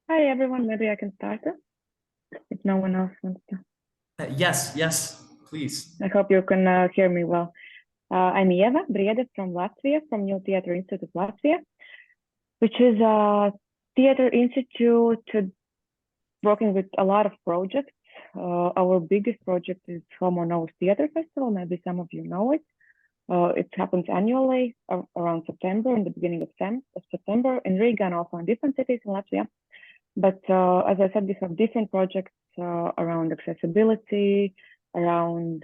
Hi everyone, maybe I can start it if no one else wants to. Yes, please. I hope you can hear me well. I'm Eva Briede from Latvia, from New Theatre Institute Latvia, which is a theater institute working with a lot of projects. Our biggest project is Homo Novus Theater Festival. Maybe some of you know it. It happens annually around September, in the beginning of September in Riga and also in different cities in Latvia. But as I said, we have different projects around accessibility, around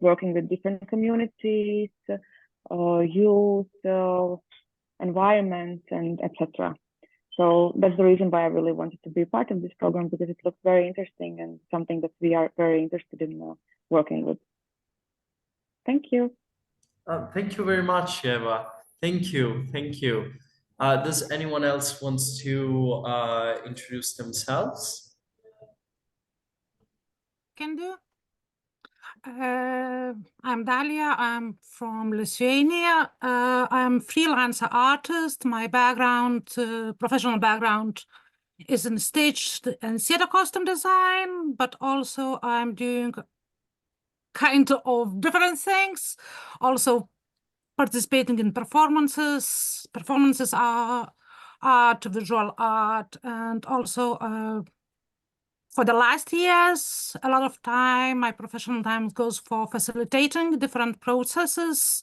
working with different communities, youth, environment, and etc. So that's the reason why I really wanted to be part of this program, because it looks very interesting and something that we are very interested in working with. Thank you. Thank you very much, Eva. Thank you. Does anyone else wants to introduce themselves? Can do. I'm Dalia. I'm from Lithuania. I'm freelancer artist. My background, professional background, is in stage and theater costume design, but also I'm doing kind of different things. Also participating in performances. Performances are art, visual art, and also for the last years, a lot of time, my professional time goes for facilitating different processes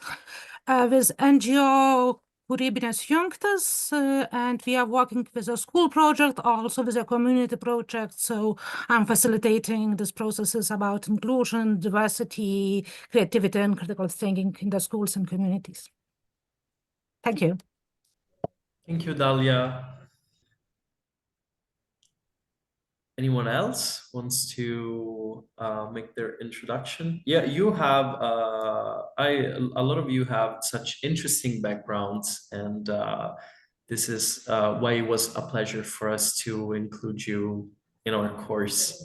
with NGO Kūrybinės Jungtys, and we are working with a school project, also with a community project. So I'm facilitating these processes about inclusion, diversity, creativity, and critical thinking in the schools and communities. Thank you. Thank you, Dalia. Anyone else wants to make their introduction? Yeah, you have. A lot of you have such interesting backgrounds, and this is why it was a pleasure for us to include you in our course.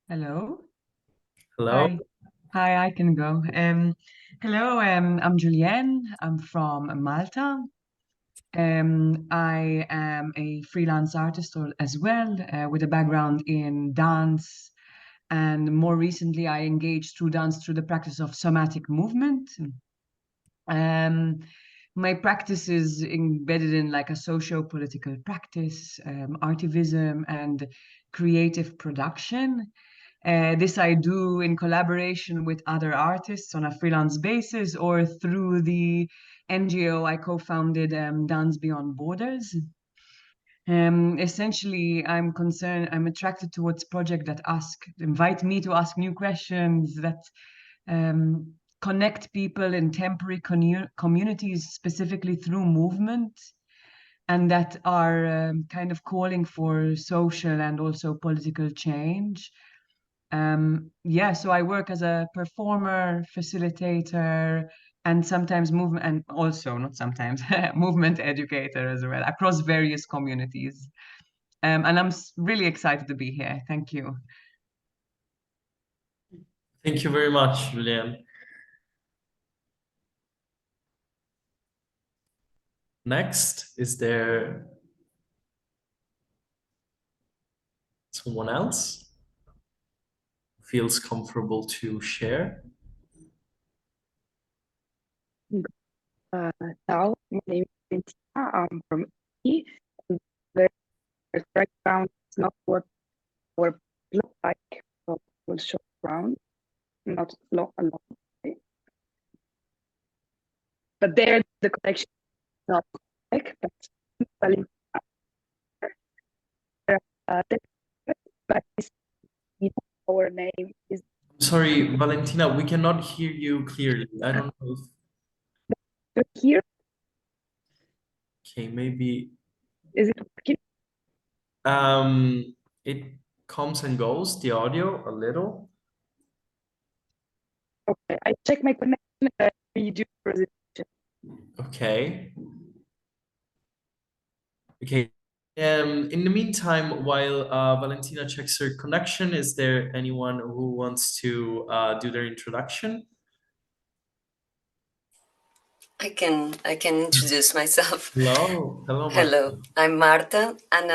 Hello. Hello. Hi, I can go. Hello, I'm Julienne. I'm from Malta. I am a freelance artist as well, with a background in dance. And more recently, I engaged through dance through the practice of somatic movement. My practice is embedded in like a socio-political practice, artivism, and creative production. This I do in collaboration with other artists on a freelance basis or through the NGO I co-founded, Dance Beyond Borders. Essentially, I'm attracted towards projects that invite me to ask new questions, that connect people in temporary communities, specifically through movement, and that are kind of calling for social and also political change. So I work as a performer, facilitator, and sometimes movement, and also not sometimes movement educator as well across various communities. And I'm really excited to be here. Thank you. Thank you very much, Julian. Next, is there someone else who feels comfortable to share? Ciao, my name is Valentina. I'm from Italy. The background is not what our look like, but will show around, not alone. But there, the connection is not like, but Valentina. But our name is. Sorry, Valentina, we cannot hear you clearly. I don't know if Here. Okay, maybe Is it working? It comes and goes, the audio a little. Okay, I check my connection and we do presentation. Okay. Okay. In the meantime, while Valentina checks her connection, is there anyone who wants to do their introduction? I can introduce myself. Hello, hello, Hello, Marta. I'm Marta, and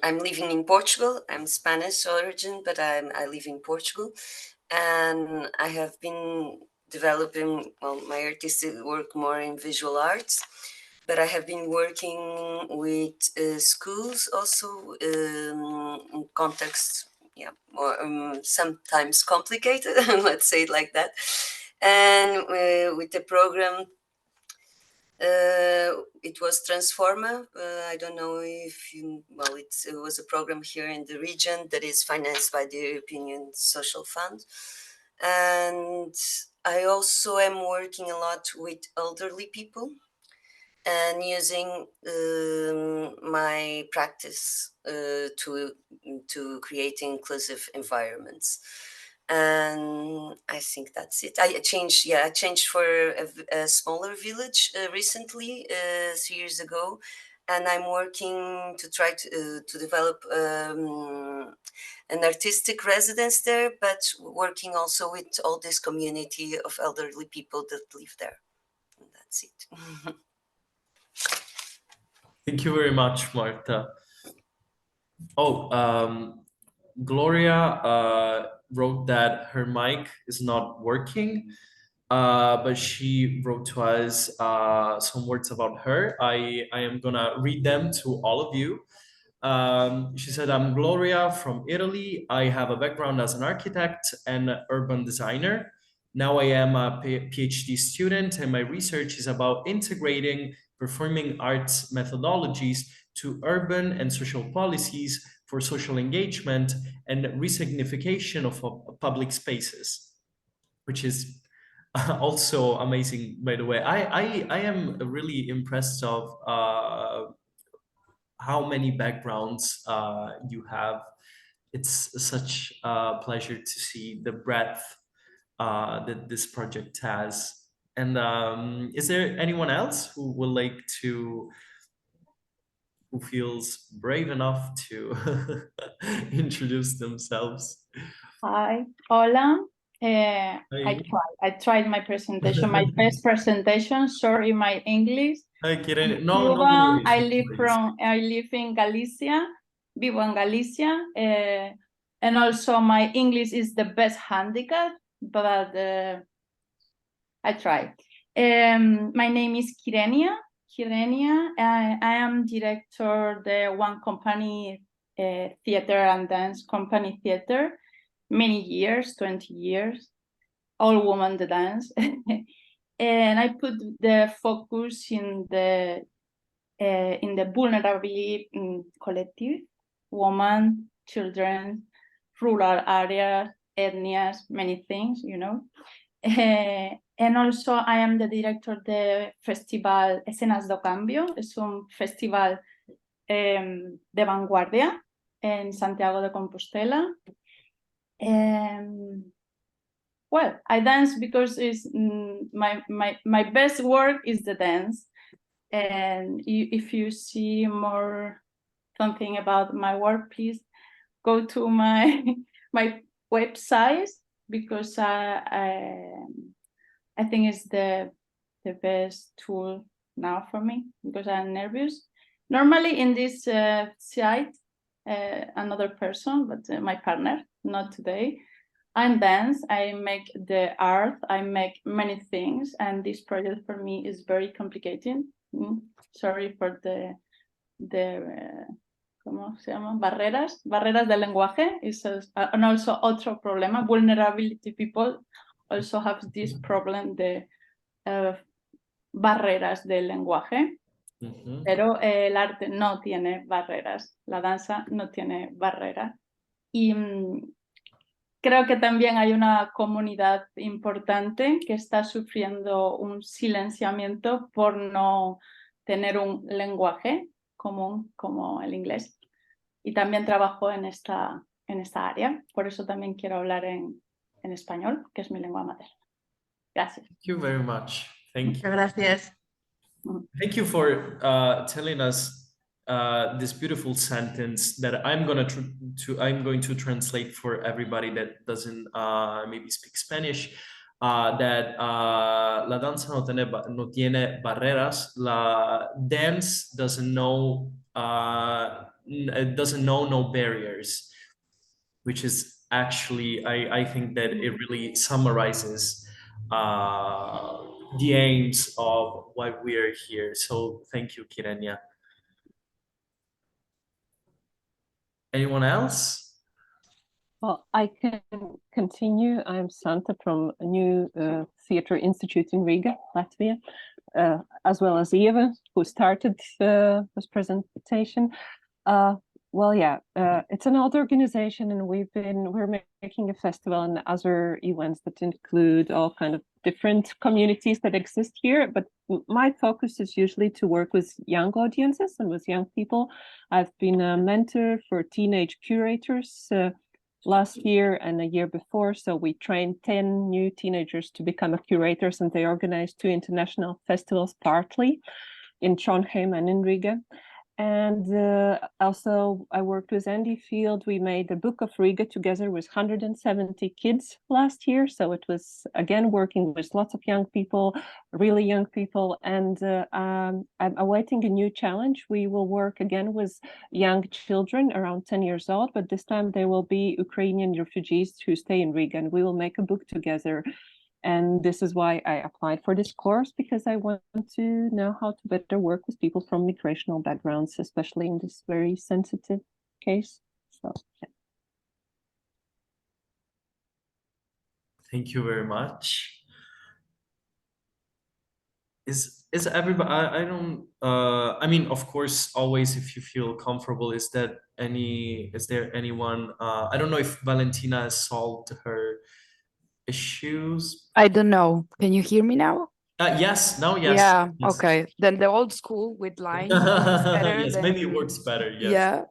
I'm living in Portugal. I'm Spanish origin, but I live in Portugal, and I have been developing my artistic work more in visual arts, but I have been working with schools also in context, more sometimes complicated, let's say it like that, and with the program. It was Transforma. I don't know if you, it was a program here in the region that is financed by the European Social Fund. And I also am working a lot with elderly people and using my practice to create inclusive environments. And I think that's it. I changed for a smaller village recently, 3 years ago, and I'm working to try to develop an artistic residence there, but working also with all this community of elderly people that live there. And that's it. Thank you very much, Marta. Oh, Gloria wrote that her mic is not working, but she wrote to us some words about her. I am gonna read them to all of you. She said, I'm Gloria from Italy. I have a background as an architect and urban designer. Now I am a PhD student, and my research is about integrating performing arts methodologies to urban and social policies for social engagement and resignification of public spaces, which is also amazing, by the way. I am really impressed of how many backgrounds you have. It's such a pleasure to see the breadth that this project has. And is there anyone else who would like to, who feels brave enough to introduce themselves? Hi, hola. Hi. I tried my presentation, my first presentation. Sorry, my English. Hi, Kiran. No, no Cuba, worries, I no live worries. I live in Galicia, vivo en Galicia, and also my English is the best handicap, but I try. My name is Kirenia. I am director the one company theater and dance company theater, many years, 20 years, all woman the dance. And I put the focus in the vulnerability collective, women, children, rural areas, ethnias, many things, you know. And also I am the director of the festival Escenas do Cambio. Es un festival de vanguardia en Santiago de Compostela. Well, I dance because it's my best work is the dance. And if you see more something about my work, please go to my my website, because I think it's the best tool now for me, because I'm nervous. Normally in this site, another person, but my partner, not today. I dance, I make the art, I make many things, and this project for me is very complicated. Sorry for the ¿cómo se llama? Barreras del lenguaje. And also otro problema, vulnerability people also have this problem, the barreras del lenguaje. Pero el arte no tiene barreras, la danza no tiene barreras. Y creo que también hay una comunidad importante que está sufriendo un silenciamiento por no tener un lenguaje común como el inglés. Y también trabajo en esta área, por eso también quiero hablar en español, que es mi lengua materna. Gracias. Thank you very much. Thank you. Gracias. Thank you for telling us this beautiful sentence that I'm going to translate for everybody that doesn't maybe speak Spanish. That la danza no tiene barreras. La dance doesn't know no barriers, which is actually, I think that it really summarizes the aims of why we are here. So thank you, Kirenia. Anyone else? Well, I can continue. I'm Santa from a new Theatre Institute in Riga, Latvia, as well as Eva, who started this presentation. Well, yeah, it's an old organization, and we're making a festival and other events that include all kind of different communities that exist here. But my focus is usually to work with young audiences and with young people. I've been a mentor for teenage curators last year and a year before. So we trained 10 new teenagers to become curators, and they organized 2 international festivals, partly in Trondheim and in Riga. And also I worked with Andy Field. We made the Book of Riga together with 170 kids last year. So it was, again, working with lots of young people, really young people. And I'm awaiting a new challenge. We will work again with young children around 10 years old, but this time they will be Ukrainian refugees who stay in Riga, and we will make a book together. And this is why I applied for this course, because I want to know how to better work with people from migrational backgrounds, especially in this very sensitive case. So, yeah. Thank you very much. Is everybody, I don't, I mean, of course, always, if you feel comfortable, is there anyone, I don't know if Valentina has solved her issues. I don't know. Can you hear me now? Yes, now, yes. Yeah, Yes. okay. Then the old school with lines is better Yes, than... maybe it works better, yes. Yeah.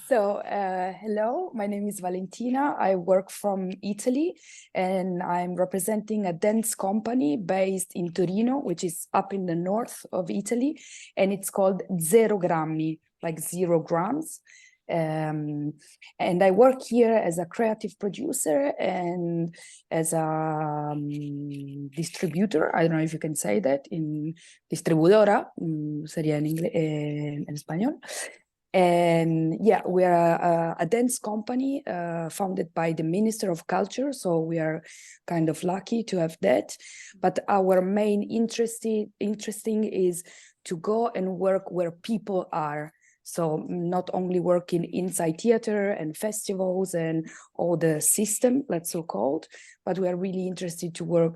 So, hello, my name is Valentina. I work from Italy, and I'm representing a dance company based in Torino, which is up in the north of Italy, and it's called Zero Grammi, like 0 grams. And I work here as a creative producer and as a distributor. I don't know if you can say that in distribuidora, sería en inglés, en español. And yeah, we are a dance company founded by the Minister of Culture, so we are kind of lucky to have that. But our main interesting is to go and work where people are. So not only working inside theater and festivals and all the system, let's so called, but we are really interested to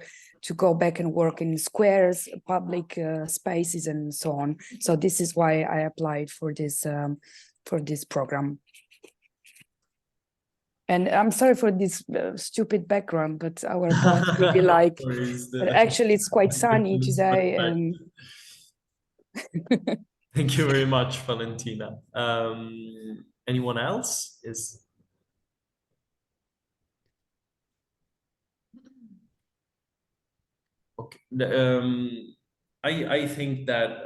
go back and work in squares, public spaces, and so on. So this is why I applied for this program. And I'm sorry for this stupid background, but our boss really like. But actually, it's quite sunny today. And thank you very much, Valentina. Anyone else? Okay. I think that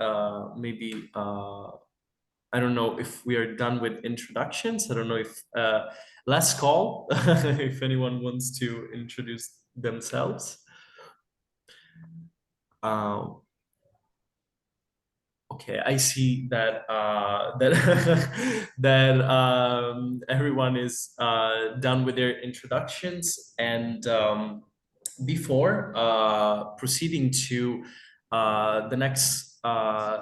maybe I don't know if we are done with introductions. I don't know if last call if anyone wants to introduce themselves. Okay, I see that that everyone is done with their introductions, and before proceeding to the next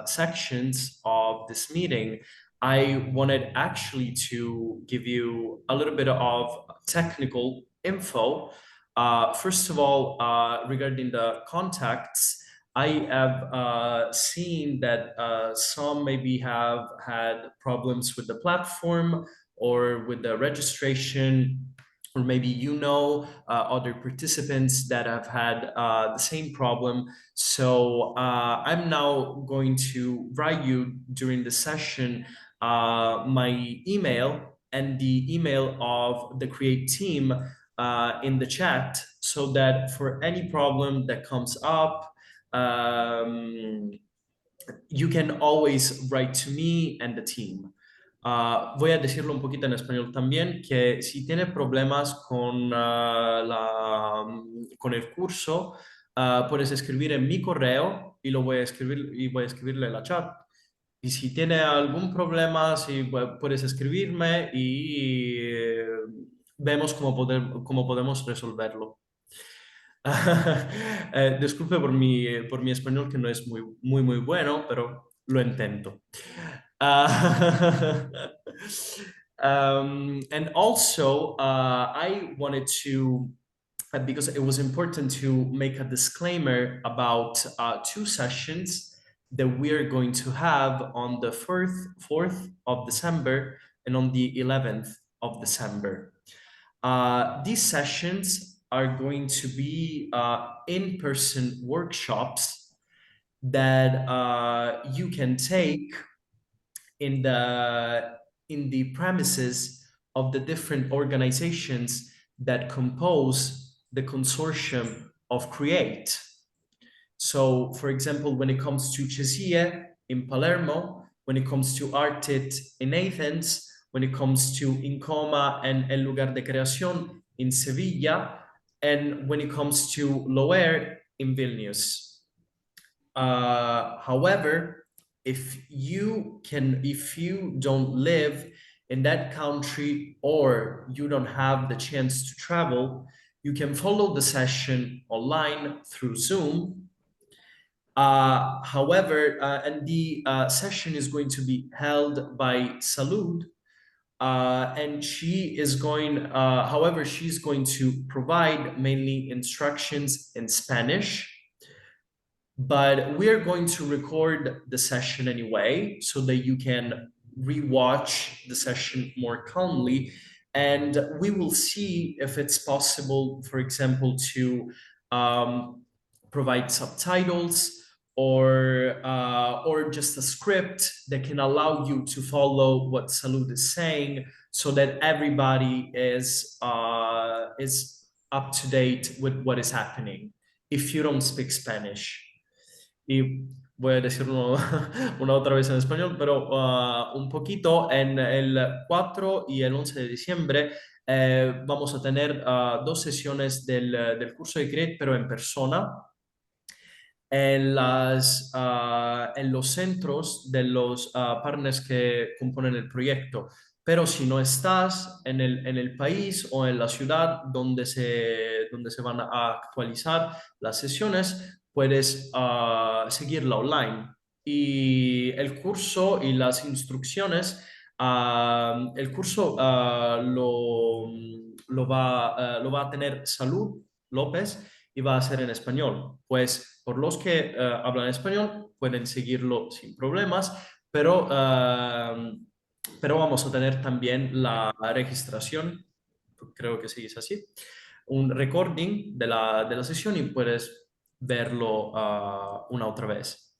sections of this meeting, I wanted actually to give you a little bit of technical info. First of all, regarding the contacts, I have seen that some maybe have had problems with the platform or with the registration, or maybe other participants that have had the same problem. So I'm now going to write you during the session my email and the email of the Create team in the chat, so that for any problem that comes up, you can always write to me and the team. Voy a decirlo un poquito en español también, que si tiene problemas con el curso, puedes escribir en mi correo y lo voy a escribir y voy a escribirle en la chat. Y si tiene algún problema, si puedes escribirme y vemos cómo podemos resolverlo. Disculpe por mi español que no es muy bueno, pero lo intento. And also, I wanted to, because it was important to make a disclaimer about 2 sessions that we are going to have on the 4th of December and on the 11th of December. These sessions are going to be in-person workshops that you can take in the premises of the different organizations that compose the consortium of CREATE. So, for example, when it comes to CESIE in Palermo, when it comes to ARTIT in Athens, when it comes to INCOMA and El Lugar de Creación in Sevilla, and when it comes to LOER in Vilnius. However, if you don't live in that country or you don't have the chance to travel, you can follow the session online through Zoom. However, and the session is going to be held by Salud, and she is going, however, she's going to provide mainly instructions in Spanish, but we're going to record the session anyway so that you can rewatch the session more calmly, and we will see if it's possible, for example, to provide subtitles or just a script that can allow you to follow what Salud is saying, so that everybody is up to date with what is happening if you don't speak Spanish. Y voy a decirlo una otra vez en español, pero un poquito. En el 4 y el 11 de diciembre vamos a tener 2 sesiones del curso de CREATE, pero en persona, en los centros de los partners que componen el proyecto. Pero si no estás en el país o en la ciudad donde se van a actualizar las sesiones, puedes seguirla online. Y el curso y las instrucciones, el curso lo va a tener Salud López y va a ser en español. Pues por los que hablan español pueden seguirlo sin problemas, pero vamos a tener también la registración, creo que sí es así, un recording de la sesión y puedes verlo una otra vez.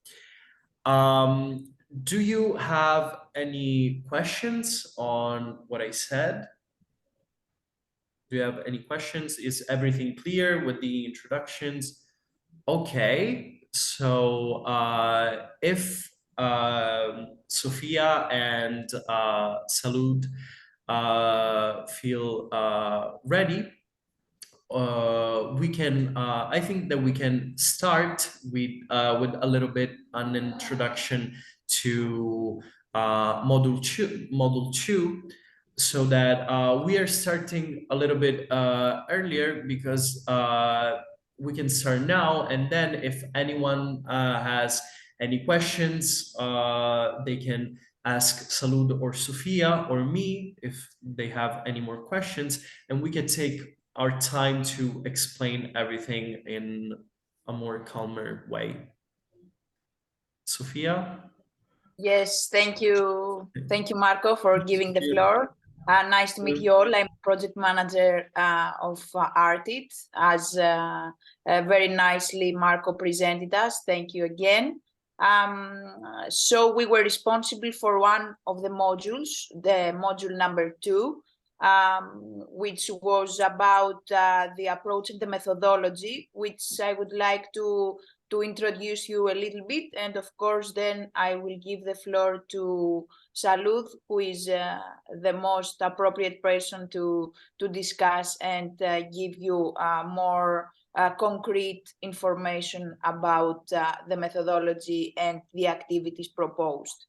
Do you have any questions on what I said? Do you have any questions? Is everything clear with the introductions? Okay, so if Sophia and Salud feel ready, we can. I think that we can start with a little bit an introduction to module two, so that we are starting a little bit earlier because we can start now, and then if anyone has any questions, they can ask Salud or Sophia or me if they have any more questions, and we can take our time to explain everything in a more calmer way. Sophia? Yes, thank you. Thank you, Marco, for giving the floor. Nice to meet you all. I'm project manager of ARTIT, as very nicely Marco presented us. Thank you again. So we were responsible for one of the modules, the module number 2, which was about the approach and the methodology, which I would like to introduce you a little bit, and of course then I will give the floor to Salud, who is the most appropriate person to discuss and give you more concrete information about the methodology and the activities proposed.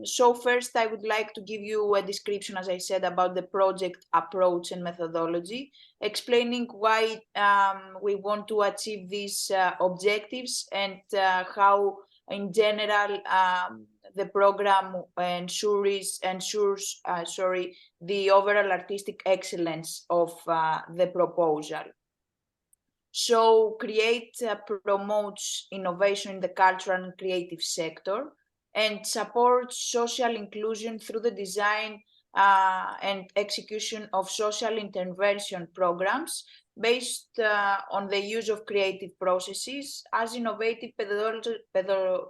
So first, I would like to give you a description, as I said, about the project approach and methodology, explaining why we want to achieve these objectives and how, in general, the program ensures the overall artistic excellence of the proposal. So CREATE promotes innovation in the cultural and creative sector and supports social inclusion through the design and execution of social intervention programs based on the use of creative processes as innovative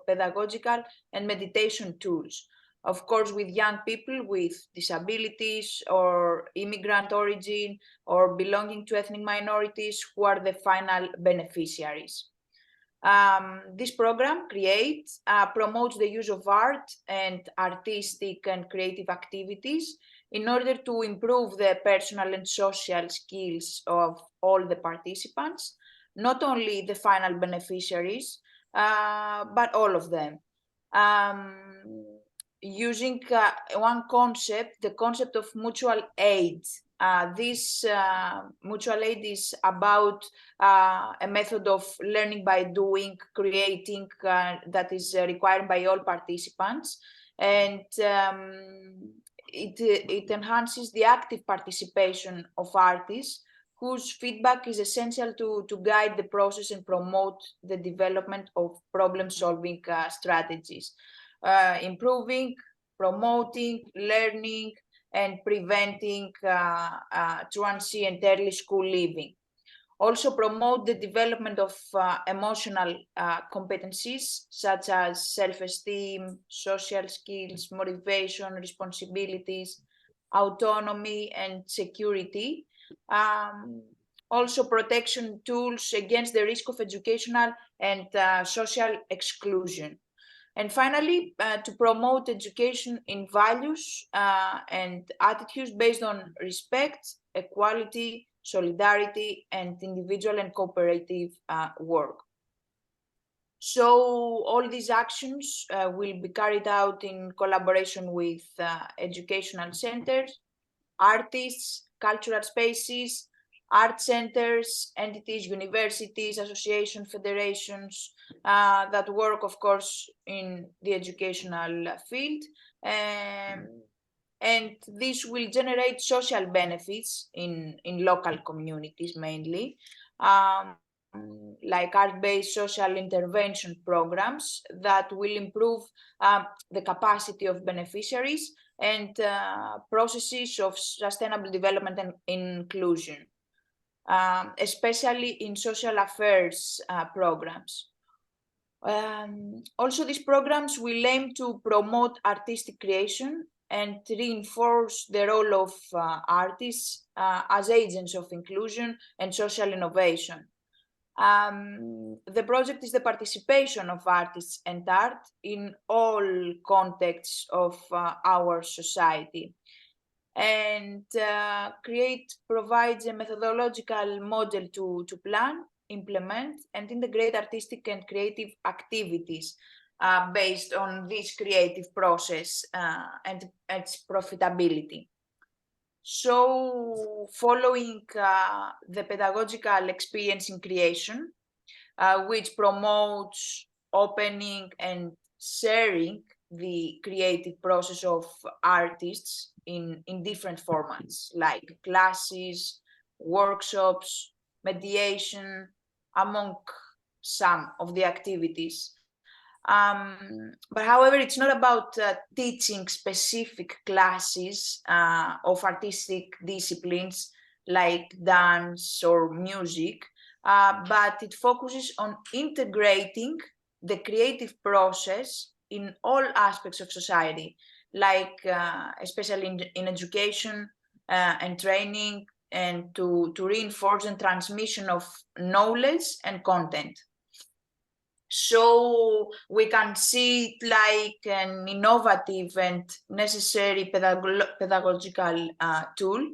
pedagogical and meditation tools. Of course, with young people with disabilities or immigrant origin or belonging to ethnic minorities who are the final beneficiaries. This program, CREATE, promotes the use of art and artistic and creative activities in order to improve the personal and social skills of all the participants, not only the final beneficiaries, but all of them. Using one concept, the concept of mutual aid. This mutual aid is about a method of learning by doing, creating, that is required by all participants, and it enhances the active participation of artists whose feedback is essential to guide the process and promote the development of problem-solving strategies. Improving, promoting, learning, and preventing truancy and early school leaving. Also promote the development of emotional competencies such as self-esteem, social skills, motivation, responsibilities, autonomy, and security. Also protection tools against the risk of educational and social exclusion. And finally, to promote education in values and attitudes based on respect, equality, solidarity, and individual and cooperative work. So all these actions will be carried out in collaboration with educational centers, artists, cultural spaces, art centers, entities, universities, associations, federations that work, of course, in the educational field. And this will generate social benefits in local communities mainly, like art-based social intervention programs that will improve the capacity of beneficiaries and processes of sustainable development and inclusion. Especially in social affairs programs. Also, these programs will aim to promote artistic creation and reinforce the role of artists as agents of inclusion and social innovation. The project is the participation of artists and art in all contexts of our society. And CREATE provides a methodological model to plan, implement, and integrate artistic and creative activities based on this creative process and its profitability. So, following the pedagogical experience in creation, which promotes opening and sharing the creative process of artists in different formats, like classes, workshops, mediation, among some of the activities. But however, it's not about teaching specific classes of artistic disciplines like dance or music, but it focuses on integrating the creative process in all aspects of society, like especially in education and training, and to reinforce the transmission of knowledge and content. So we can see it like an innovative and necessary pedagogical tool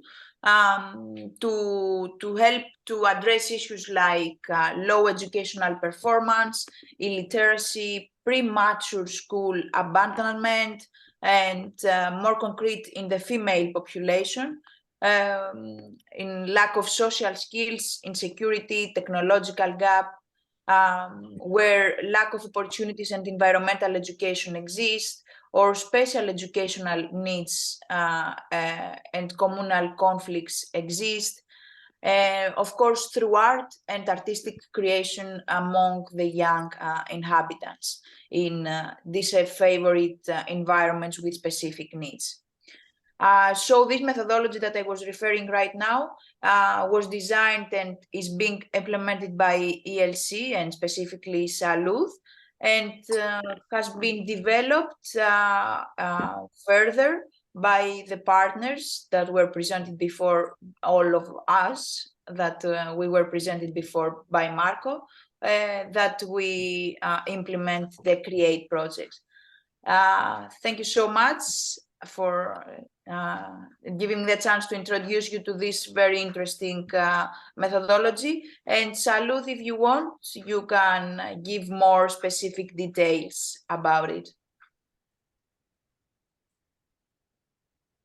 to help to address issues like low educational performance, illiteracy, premature school abandonment, and more concrete in the female population, in lack of social skills, insecurity, technological gap, where lack of opportunities and environmental education exists, or special educational needs and communal conflicts exist. Of course, through art and artistic creation among the young inhabitants in disaffavored environments with specific needs. So this methodology that I was referring right now was designed and is being implemented by ELC and specifically Salud, and has been developed further by the partners that were presented before all of us, that we were presented before by Marco, that we implement the CREATE project. Thank you so much for giving me the chance to introduce you to this very interesting methodology. And Salud, if you want, you can give more specific details about it.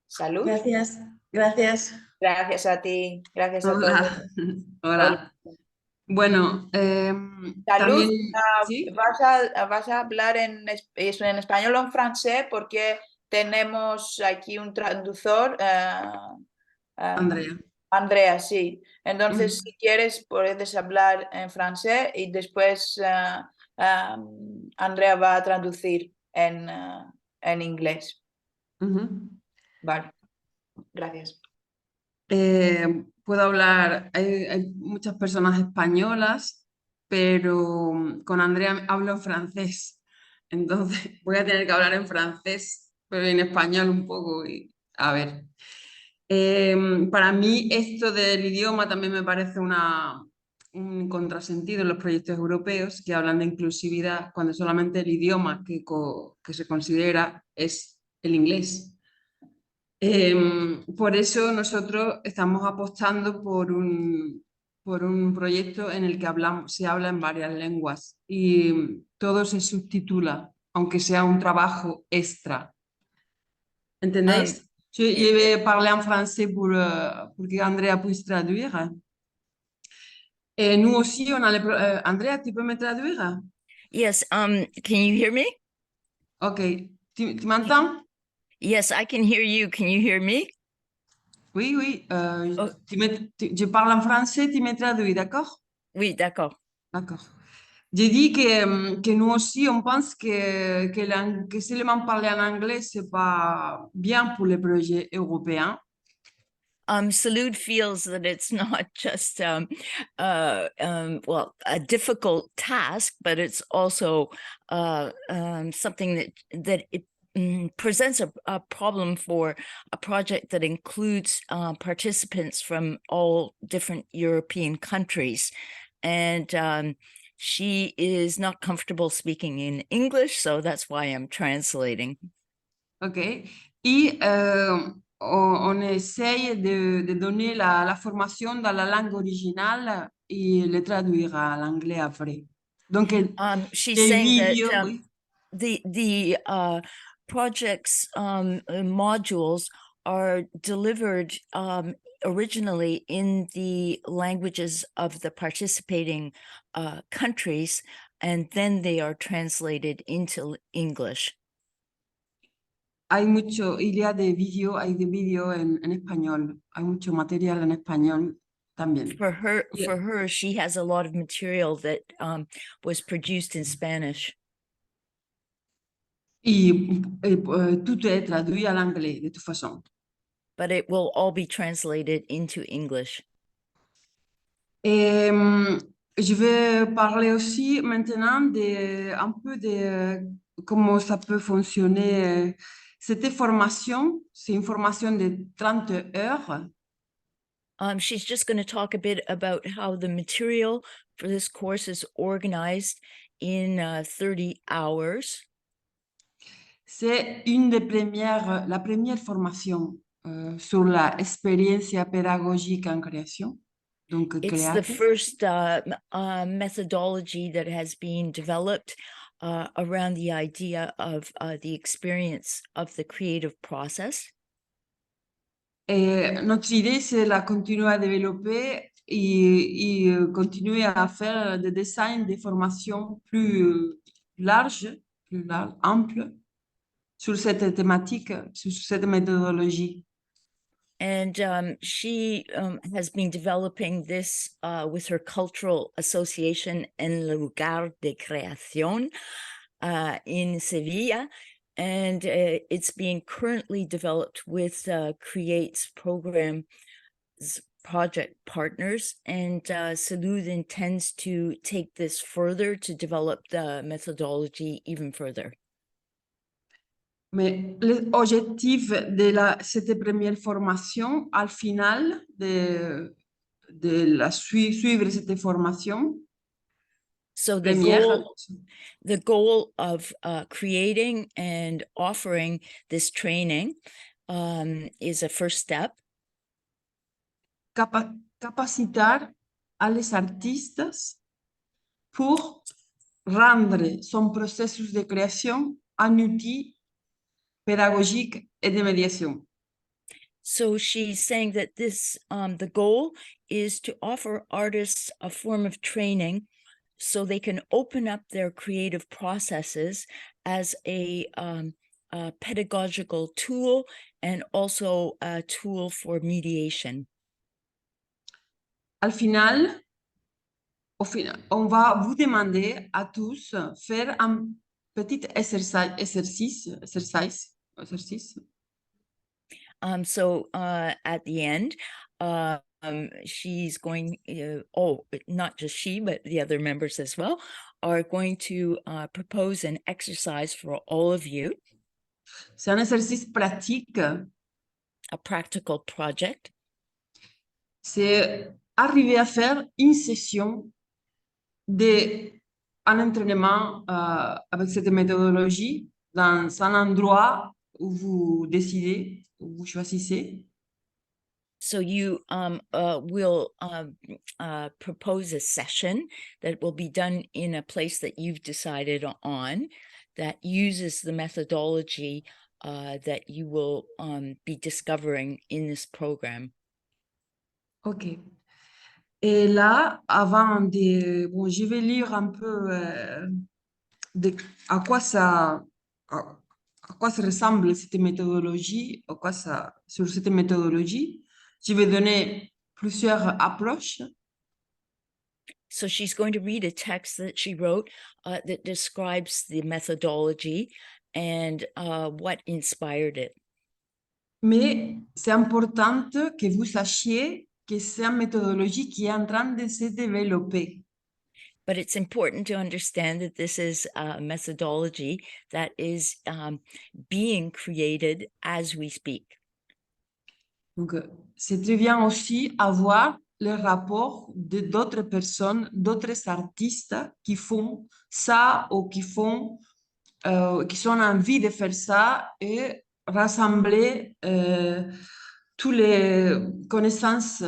Salud. Gracias, gracias. Gracias a ti, gracias a Hola. todos. Hola. Bueno, Salud, también, ¿sí? vas a hablar en español o en francés porque tenemos aquí un traductor. Andrea. Andrea, sí. Entonces, si quieres, puedes hablar en francés y después Andrea va a traducir en inglés. Vale, gracias. Puedo hablar, hay muchas personas españolas, pero con Andrea hablo en francés, entonces voy a tener que hablar en francés, pero en español un poco, y, a ver. Para mí esto del idioma también me parece un contrasentido en los proyectos europeos que hablan de inclusividad cuando solamente el idioma que se considera es el inglés. Por eso nosotros estamos apostando por un proyecto en el que se habla en varias lenguas y todo se subtitula, aunque sea un trabajo extra. ¿Entendéis? Je vais parler en français pour que Andrea puisse traduire. Et nous aussi, on a Andrea, tu peux me traduire? Yes, can you hear me? Ok. Tu m'entends? Yes, I can hear you. Can you hear me? Oui, oui. Je parle en français, tu me traduis, d'accord? Oui, d'accord. D'accord. J'ai dit que nous aussi, on pense que seulement parler en anglais, c'est pas bien pour les projets européens. Salud feels that it's not just well, a difficult task, but it's also something that it presents a problem for a project that includes participants from all different European countries. And she is not comfortable speaking in English, so that's why I'm translating. Ok. Et on essaye de donner la formation dans la langue originale et le traduire à l'anglais après. Donc, she's saying that the project's modules are delivered originally in the languages of the participating countries, and then they are translated into English. Hay y hay de vídeos en español, hay mucho material en español también. For her, she has a lot of material that was produced in Spanish. Y tout est traduit à l'anglais de toute façon. But it will all be translated into English. Je vais parler aussi maintenant un peu de comment ça peut fonctionner. Cette formation, c'est une formation de 30 heures. She's just going to talk a bit about how the material for this course is organized in 30 hours. C'est la première formation sur la experiencia pédagogique en création. Donc, It's the créate. first methodology that has been developed around the idea of the experience of the creative process. Et notre idée, c'est la continuer à développer et continuer à faire des designs, des formations plus larges, amples sur cette thématique, sur cette méthodologie. And she has been developing this with her cultural association En Lugar de Creación in Sevilla. And it's being currently developed with Create's program project partners. And Salud intends to take this further to develop the methodology even further. Mais l'objectif de cette première formation, al final de suivre cette formation, So première, the goal of creating and offering this training is a first step. capacitar a les artistes pour rendre son processus de création un outil pédagogique et de médiation. So she's saying that this, the goal is to offer artists a form of training so they can open up their creative processes as a pedagogical tool and also a tool for mediation. Au final, on va vous demander à tous faire un petit exercice. So at the end, she's going, not just she, but the other members as well, are going to propose an exercise for all of you. C'est un exercice pratique. A practical project. C'est arriver à faire une session un entraînement avec cette méthodologie dans un endroit où vous décidez, où vous choisissez. So you will propose a session that will be done in a place that you've decided on that uses the methodology that you will be discovering in this program. OK. Et là, avant de... Bon, je vais lire un peu à quoi ça ressemble cette méthodologie, sur cette méthodologie. Je vais donner plusieurs approches. So she's going to read a text that she wrote that describes the methodology and what inspired it. Mais c'est important que vous sachiez que c'est une méthodologie qui est en train de se développer. But it's important to understand that this is a methodology that is being created as we speak. Donc, c'est très bien aussi avoir le rapport de d'autres personnes, d'autres artistes qui font ça ou qui sont en envie de faire ça et rassembler toutes les connaissances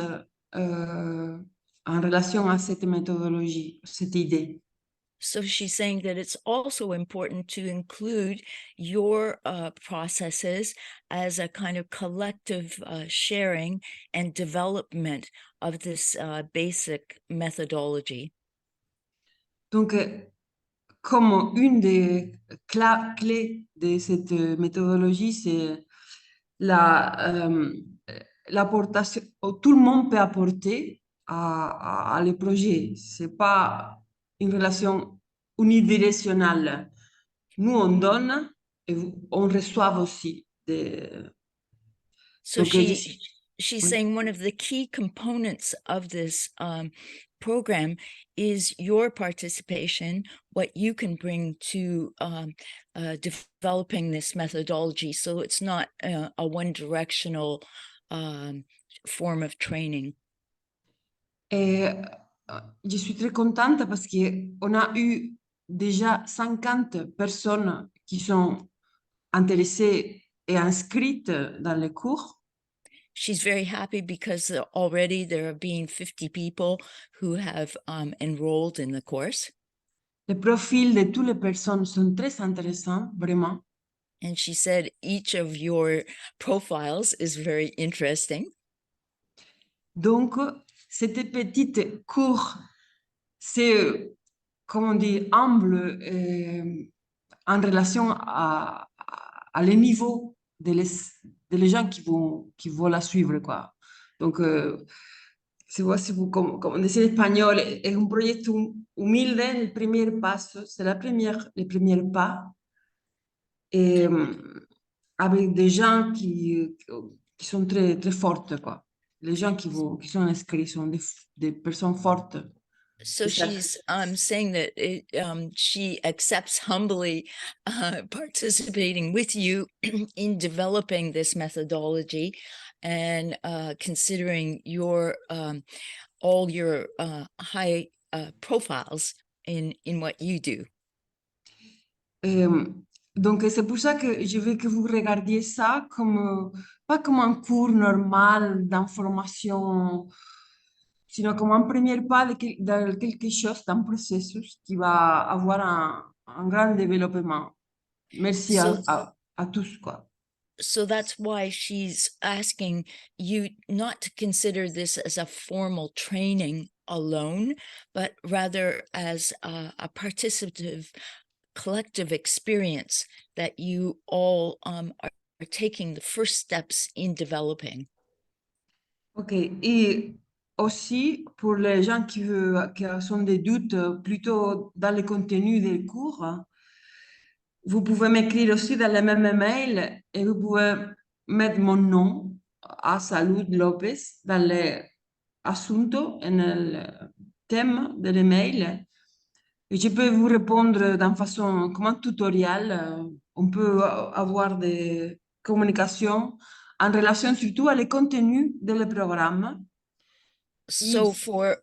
en relation à cette méthodologie, cette idée. So she's saying that it's also important to include your processes as a kind of collective sharing and development of this basic methodology. Donc, comme une des clés de cette méthodologie, c'est l'apportation, tout le monde peut apporter à les projets. Ce n'est pas une relation unidirectionnelle. Nous, on donne et on reçoit aussi. So Donc, she's oui. saying one of the key components of this program is your participation, what you can bring to developing this methodology. So it's not a one-directional form of training. Et je suis très contente parce qu'on a eu déjà 50 personnes qui sont intéressées et inscrites dans les cours. she's very happy because already there have been 50 people who have enrolled in the course. Les profils de toutes les personnes sont très intéressants, vraiment. And she said each of your profiles is very interesting. Donc, cette petite cours, c'est, comme on dit, humble en relation à le niveau de les gens qui vont la suivre, quoi. Donc, si vous, como decía en español, es un proyecto humilde, el primer paso, c'est le premier pas, et avec des gens qui sont très, très fortes, quoi. Les gens qui sont inscrits sont des personnes fortes. So she's saying that she accepts humbly participating with you in developing this methodology and considering your all your high profiles in what you do. Donc, c'est pour ça que je veux que vous regardiez ça comme, pas comme un cours normal d'information, sinon comme un premier pas de quelque chose, d'un processus qui va avoir un grand développement. Merci à tous, quoi. So that's why she's asking you not to consider this as a formal training alone, but rather as a participative collective experience that you all are taking the first steps in developing. Ok, et aussi pour les gens qui ont des doutes plutôt dans le contenu des cours, vous pouvez m'écrire aussi dans le même email et vous pouvez mettre mon nom à Salud Lopez dans l'assunto, en el thème de l'email. Et je peux vous répondre d'une façon comme un tutoriel. On peut avoir des communications en relation surtout à les contenus de le programme. So for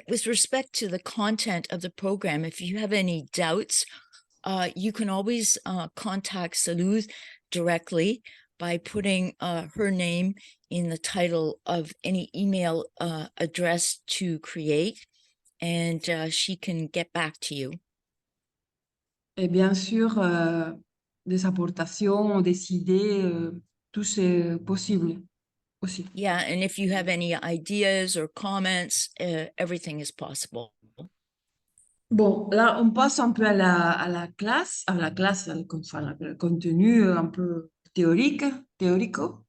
with respect to the content of the program, if you have any doubts, you can always contact Salud directly by putting her name in the title of any email address to create, and she can get back to you. Et bien sûr, des apportations, des idées, tout c'est possible aussi. Yeah, and if you have any ideas or comments, everything is possible. Bon, là, on passe un peu à la classe, le contenu un peu théorico.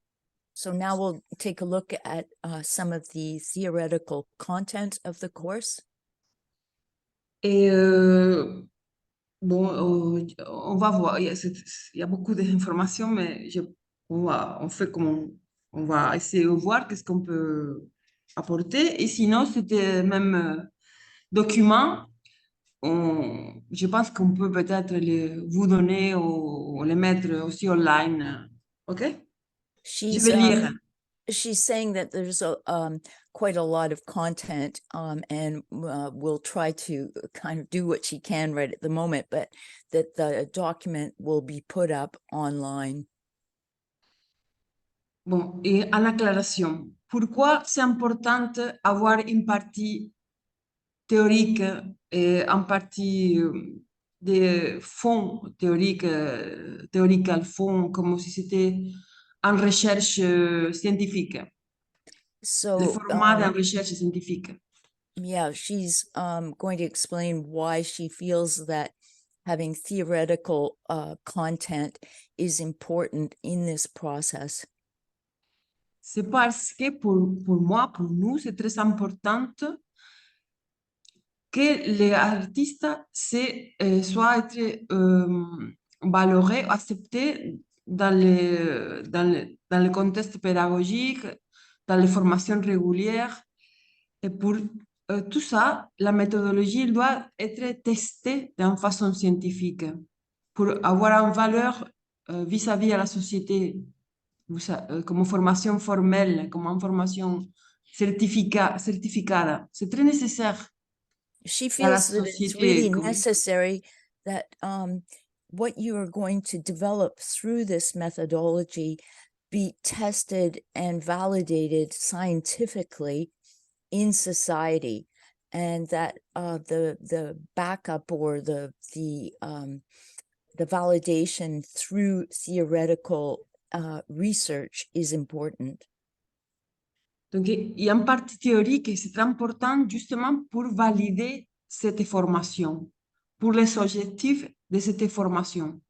So now we'll take a look at some of the theoretical content of the course. Et bon, on va voir, il y a beaucoup d'informations, mais on fait comme on va essayer de voir qu'est-ce qu'on peut apporter. Et sinon, c'était même document. Je pense qu'on peut peut-être vous donner ou les mettre aussi online. OK? Je vais lire. She's saying that there's quite a lot of content and we'll try to kind of do what she can right at the moment, but that the document will be put up online. Bon, et en acclaration, pourquoi c'est important avoir une partie théorique et une partie de fond théorique, théorique fond, comme si c'était en recherche scientifique. So, Le format de recherche scientifique. Yeah, she's going to explain why she feels that having theoretical content is important in this process. C'est parce que pour moi, pour nous, c'est très important que les artistes soient valorés, acceptés dans le contexte pédagogique, dans les formations régulières. Et pour tout ça, la méthodologie doit être testée d'une façon scientifique pour avoir une valeur vis-à-vis à la société, comme formation formelle, comme une formation certificada. C'est très nécessaire. She feels that it's really necessary that what you are going to develop through this methodology be tested and validated scientifically in society, and that the backup or the validation through theoretical research is important. Donc, il y a une partie théorique et c'est très important justement pour valider cette formation, pour les objectifs de cette formation.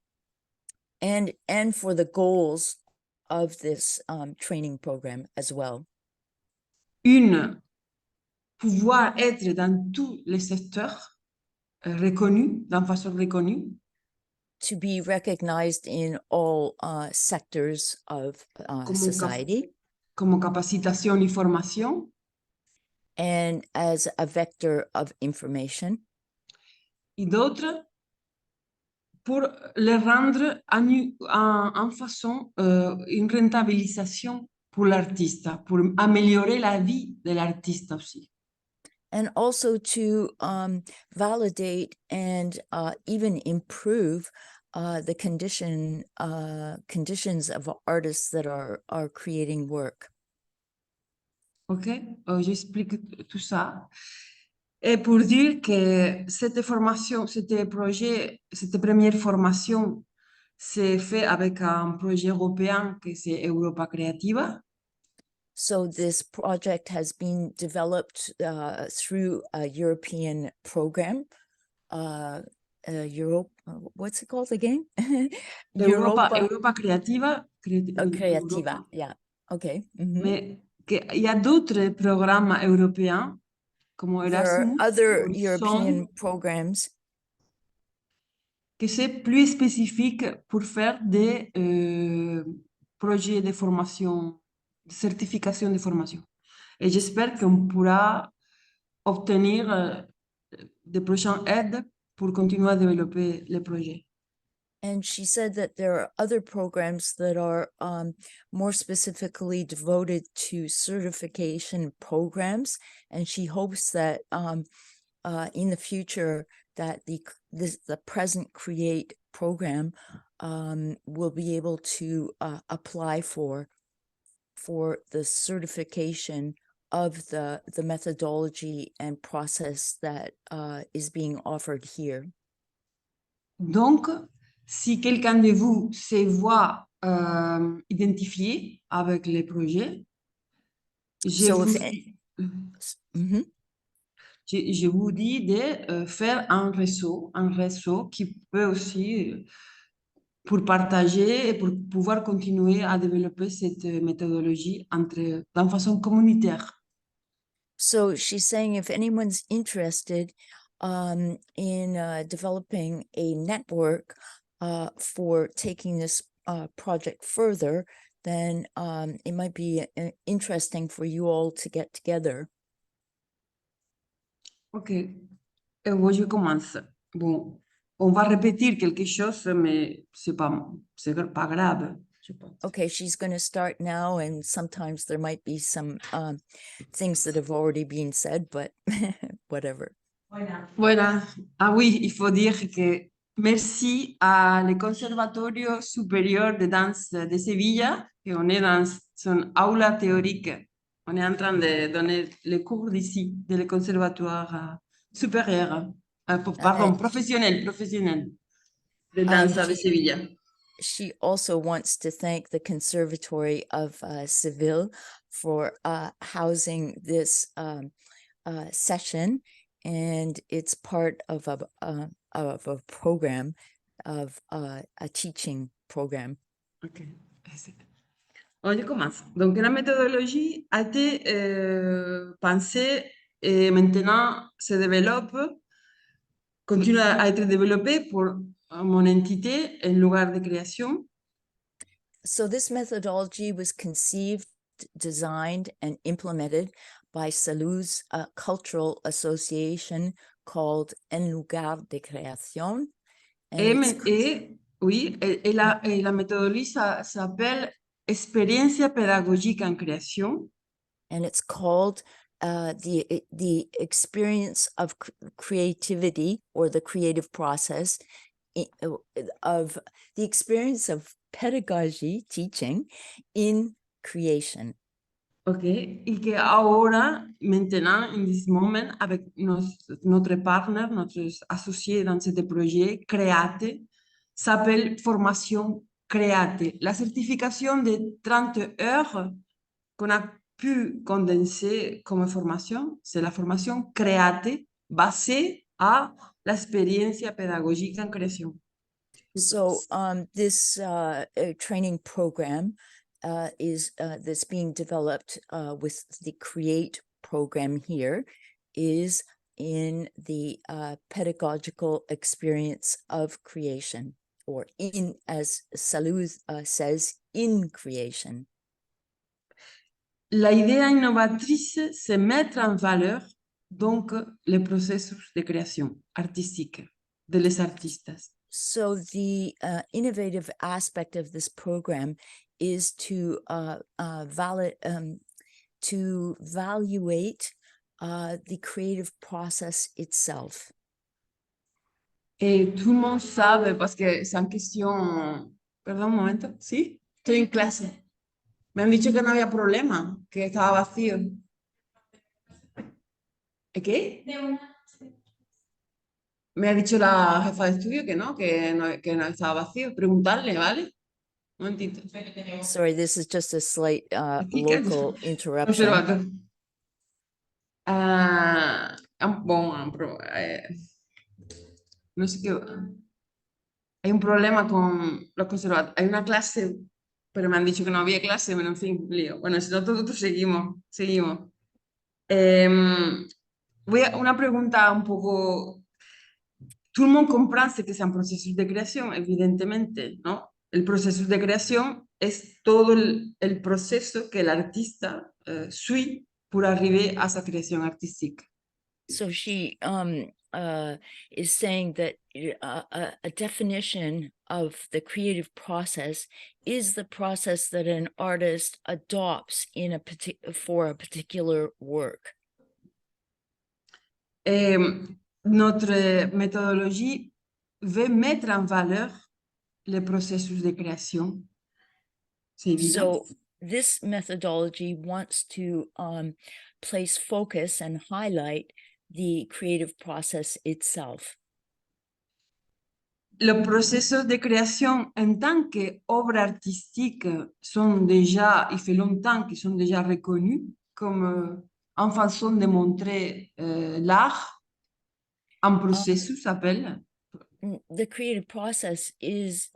And for the goals of this training program as well. Une, pouvoir être dans tous les secteurs reconnus, d'une façon reconnue. To be recognized in all sectors of society. Como capacitation y formación. And as a vector of information. Y d'autres, pour les rendre en façon une rentabilisation pour l'artiste, pour améliorer la vie de l'artiste aussi. And also to validate and even improve the conditions of artists that are creating work. Ok, j'explique tout ça. Et pour dire que cette formation, cette première formation, c'est fait avec un projet européen que c'est Europa Creativa. So this project has been developed through a European program. Europe, what's it called again? Europa Creativa. Creativa, yeah. Okay. Mm-hmm. Mais il y a d'autres programmes européens, comme Erasmus. There are other European programs que c'est plus spécifique pour faire des projets de formation, de certification de formation. Et j'espère qu'on pourra obtenir de prochaines aides pour continuer à développer les projets. And she said that there are other programs that are more specifically devoted to certification programs. And she hopes that in the future that the present CREATE program will be able to apply for the certification of the methodology and process that is being offered here. Donc, si quelqu'un de vous se voit identifié avec les projets, je vous dis de faire un réseau qui peut aussi pour partager et pour pouvoir continuer à développer cette méthodologie d'une façon communautaire. So she's saying if anyone's interested in developing a network for taking this project further, then it might be interesting for you all to get together. Ok, je commence. Bon, on va répéter quelque chose, mais c'est pas grave. Okay, she's going to start now, and sometimes there might be some things that have already been said, but whatever. Voilà. Ah oui, il faut dire que merci à le Conservatorio Superior de Danse de Sevilla, qu'on est dans son aula théorique. On est en train de donner les cours d'ici, de le Conservatoire supérieur, pardon, professionnel de danse de Sevilla. She also wants to thank the Conservatory of Seville for housing this session, and it's part of a program, of a teaching program. Okay. Je commence. Donc, la méthodologie a été pensée et maintenant se développe, continue à être développée pour mon entité en lugar de création. So this methodology was conceived, designed, and implemented by Salud's cultural association called En Lugar de Creación. Oui, et la méthodologie s'appelle Experiencia pédagogique en création. And it's called the experience of creativity or the creative process of the experience of pedagogy, teaching, in creation. Ok, et qu'ahora, maintenant, in this moment, avec notre partner, notre associé dans ce projet, Créate, s'appelle formation Créate. La certification de 30 heures qu'on a pu condenser comme formation, c'est la formation Créate, basée à l'expérience pédagogique en création. So this training program is that's being developed with the CREATE program here is in the pedagogical experience of creation, or in, as Salud says, in creation. La idea innovatrice, c'est mettre en valeur donc le processus de création artistique de les artistes. So the innovative aspect of this program is to evaluate the creative process itself. Et tout le monde sabe, parce que c'est en question. Perdón un momento, ¿sí? Estoy en clase. Me han dicho que no había problema, que estaba vacío. ¿Qué? Me ha dicho la jefa de estudio que no estaba vacío. Preguntarle, ¿vale? Un momentito. Sorry, this is just a slight Aquí, local interruption. Conservator. No sé qué. Hay un problema con los conservadores. Hay una clase, pero me han dicho que no había clase, pero en fin, lío. Bueno, si no, nosotros seguimos. Una pregunta un poco. Tout le monde comprend ce que c'est un processus de création, evidentemente, ¿no? El proceso de creación es todo el proceso que el artista suit pour arriver à sa création artistique. So she is saying that a definition of the creative process is the process that an artist adopts in for a particular work. Notre méthodologie veut mettre en valeur le processus de création. C'est évident. So this methodology wants to place focus and highlight the creative process itself. Le processus de création en tant qu'œuvre artistique sont déjà, il fait longtemps qu'ils sont déjà reconnus comme en façon de montrer l'art. Un processus s'appelle. The creative process is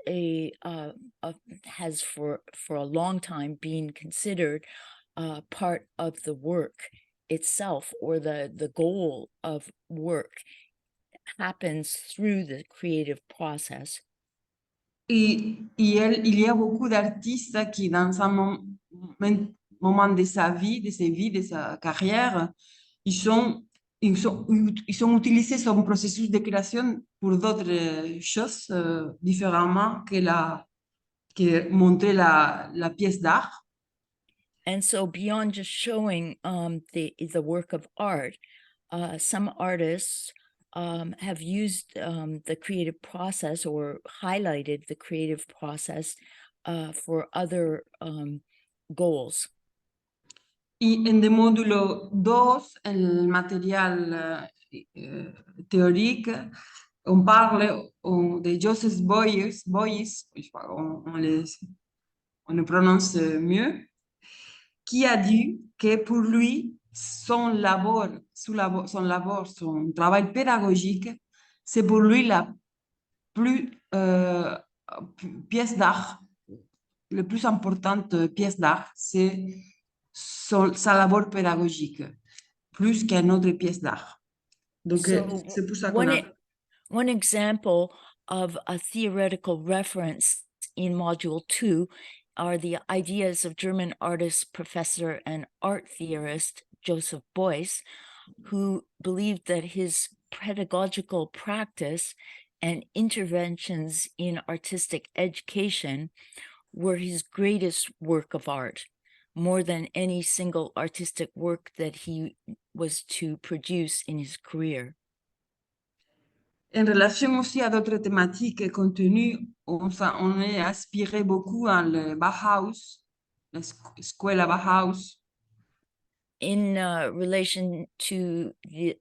has for a long time been considered part of the work itself, or the goal of work happens through the creative process. Il y a beaucoup d'artistes qui, dans un moment de sa vie, de sa carrière, ils ont utilisé son processus de création pour d'autres choses différemment que montrer la pièce d'art. And so beyond just showing the work of art, some artists have used the creative process, or highlighted the creative process for other goals. Y en el módulo 2, el material théorique, on parle de Joseph Beuys, on le prononce mieux, qui a dit que pour lui, son travail pédagogique, c'est pour lui la pièce d'art, la plus importante pièce d'art, c'est sa labor pédagogique, plus qu'une autre pièce d'art. Donc, c'est pour ça qu'on a... One example of a theoretical reference in Module 2 are the ideas of German artist, professor, and art theorist Joseph Beuys, who believed that his pedagogical practice and interventions in artistic education were his greatest work of art, more than any single artistic work that he was to produce in his career. En relation aussi à d'autres thématiques et contenus, on est inspiré beaucoup dans le Bauhaus, la Escuela Bauhaus. In relation to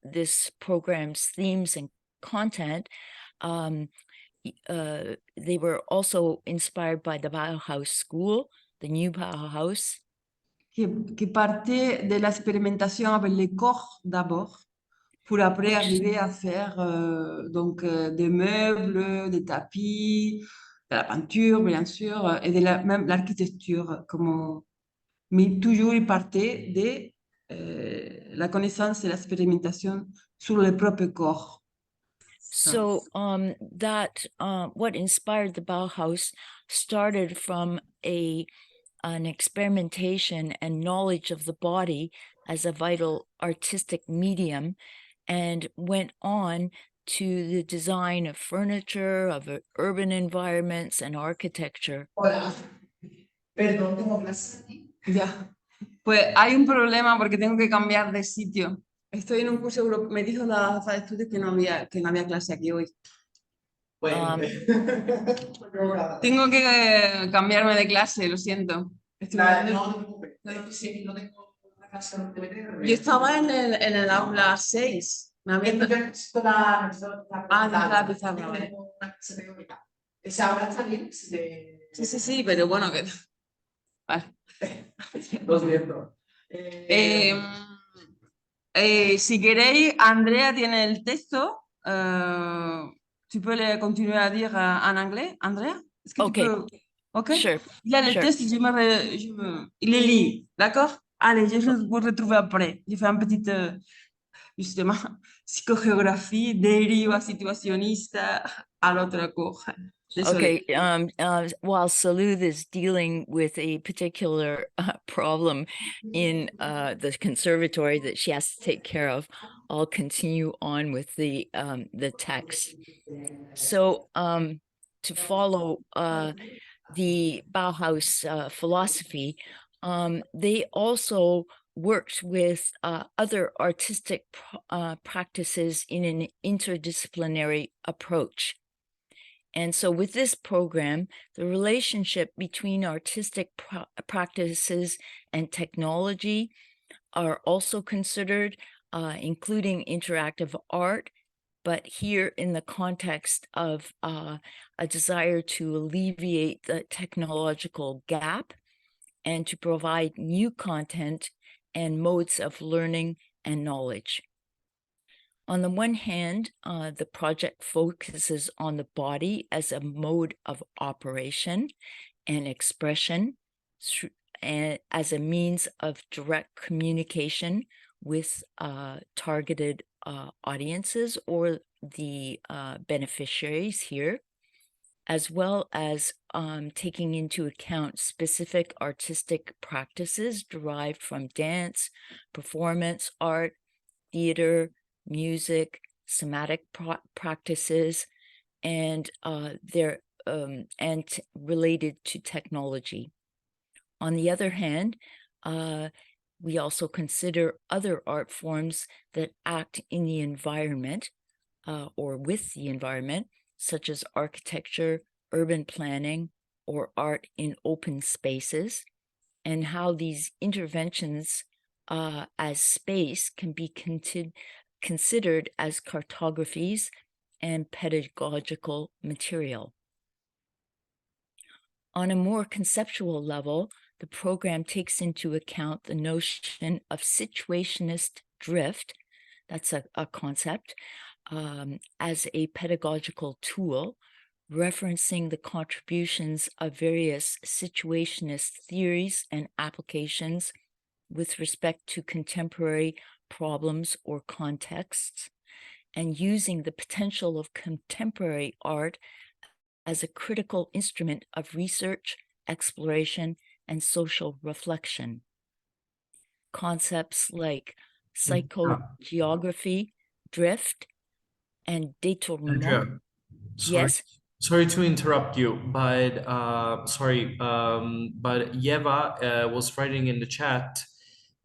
this program's themes and content, they were also inspired by the Bauhaus School, the new Bauhaus. Qui partait de l'expérimentation avec les corps d'abord, pour après arriver à faire des meubles, des tapis, de la peinture, bien sûr, et de même l'architecture. Mais toujours, il partait de la connaissance et l'expérimentation sur le propre corps. So what inspired the Bauhaus started from an experimentation and knowledge of the body as a vital artistic medium, and went on to the design of furniture, of urban environments and architecture. Hola, perdón, tengo clase. Ya, pues hay un problema porque tengo que cambiar de sitio. Estoy en un curso europeo. Me dijo la jefa de estudios que no había clase aquí hoy. Tengo que cambiarme de clase, lo siento. Yo estaba en el aula 6. Me había... la pizarra. Vale. Esa aula está bien. Sí, pero bueno, que... Vale. Lo siento. Si queréis, Andrea tiene el texto. Tu peux le continuer à dire en anglais, Andrea? Est-ce que tu peux... Ok. Sure. Il a le Sure. texte, il le lit, d'accord? Allez, je vous retrouve après. Je fais un petit, justement, psychogéographie, dériva situationniste à l'autre cours. Désolé. Okay, while Salud is dealing with a particular problem in the conservatory that she has to take care of, I'll continue on with the text. So to follow the Bauhaus philosophy, they also worked with other artistic practices in an interdisciplinary approach. And so with this program, the relationship between artistic practices and technology are also considered, including interactive art, but here in the context of a desire to alleviate the technological gap and to provide new content and modes of learning and knowledge. On the one hand, the project focuses on the body as a mode of operation and expression, and as a means of direct communication with targeted audiences or the beneficiaries here, as well as taking into account specific artistic practices derived from dance, performance art, theater, music, somatic practices, and related to technology. On the other hand, we also consider other art forms that act in the environment or with the environment, such as architecture, urban planning, or art in open spaces, and how these interventions as space can be considered as cartographies and pedagogical material. On a more conceptual level, the program takes into account the notion of situationist drift, that's a concept, as a pedagogical tool, referencing the contributions of various situationist theories and applications with respect to contemporary problems or contexts, and using the potential of contemporary art as a critical instrument of research, exploration, and social reflection. Concepts like psychogeography, drift, and détournement. Andrea, Yes. Sorry to interrupt you, but but Yeva was writing in the chat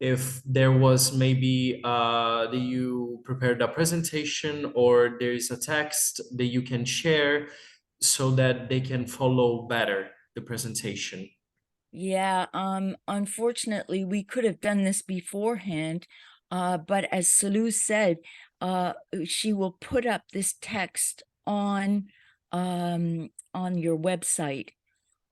if there was maybe that you prepared a presentation or there is a text that you can share so that they can follow better the presentation. Yeah, unfortunately, we could have done this beforehand, but as Salou said, she will put up this text on your website.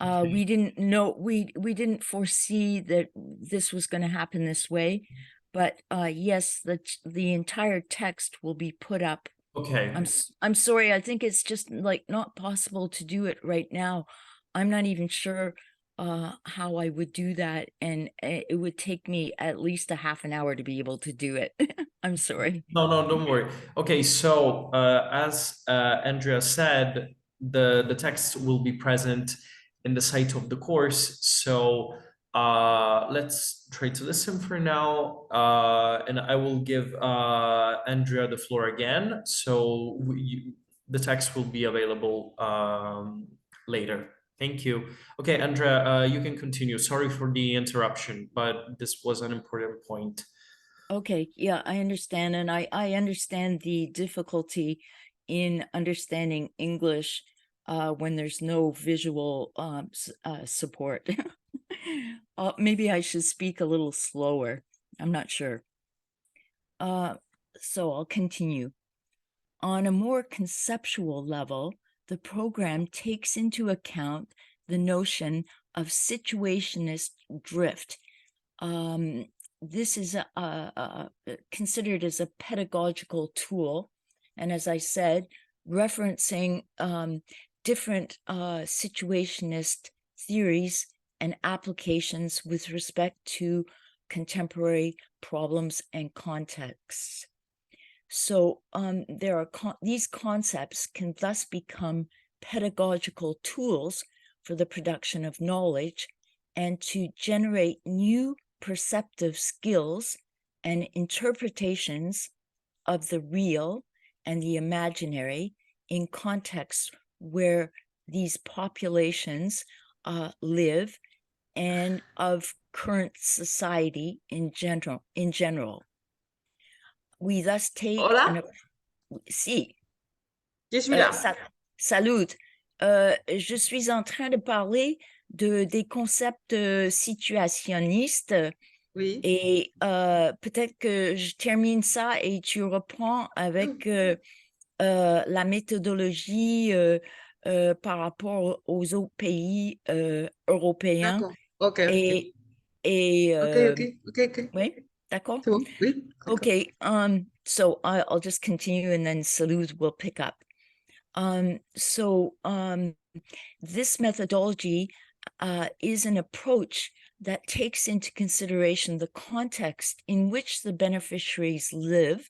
We didn't know, we didn't foresee that this was going to happen this way, but yes, the entire text will be put up. Okay. I'm sorry, I think it's just like not possible to do it right now. I'm not even sure how I would do that, and it would take me at least a half an hour to be able to do it. I'm sorry. No, don't worry. Okay, so as Andrea said, the text will be present in the site of the course. So let's try to listen for now, and I will give Andrea the floor again. So the text will be available later. Thank you. Okay, Andrea, you can continue. Sorry for the interruption, but this was an important point. Okay, yeah, I understand. And I understand the difficulty in understanding English when there's no visual support. Maybe I should speak a little slower. I'm not sure. So I'll continue. On a more conceptual level, the program takes into account the notion of situationist drift. This is considered as a pedagogical tool, and as I said, referencing different situationist theories and applications with respect to contemporary problems and contexts. So these concepts can thus become pedagogical tools for the production of knowledge and to generate new perceptive skills and interpretations of the real and the imaginary in contexts where these populations live and of current society in general. We thus take Hola. Si. Je suis là. Salut. Je suis en train de parler des concepts situationnistes. Oui. Et peut-être que je termine ça et tu reprends avec la méthodologie par rapport aux autres pays européens. D'accord. Ok. Ok. Oui, d'accord. C'est bon. Oui. Okay, so I'll just continue and then Salud will pick up. This methodology is an approach that takes into consideration the context in which the beneficiaries live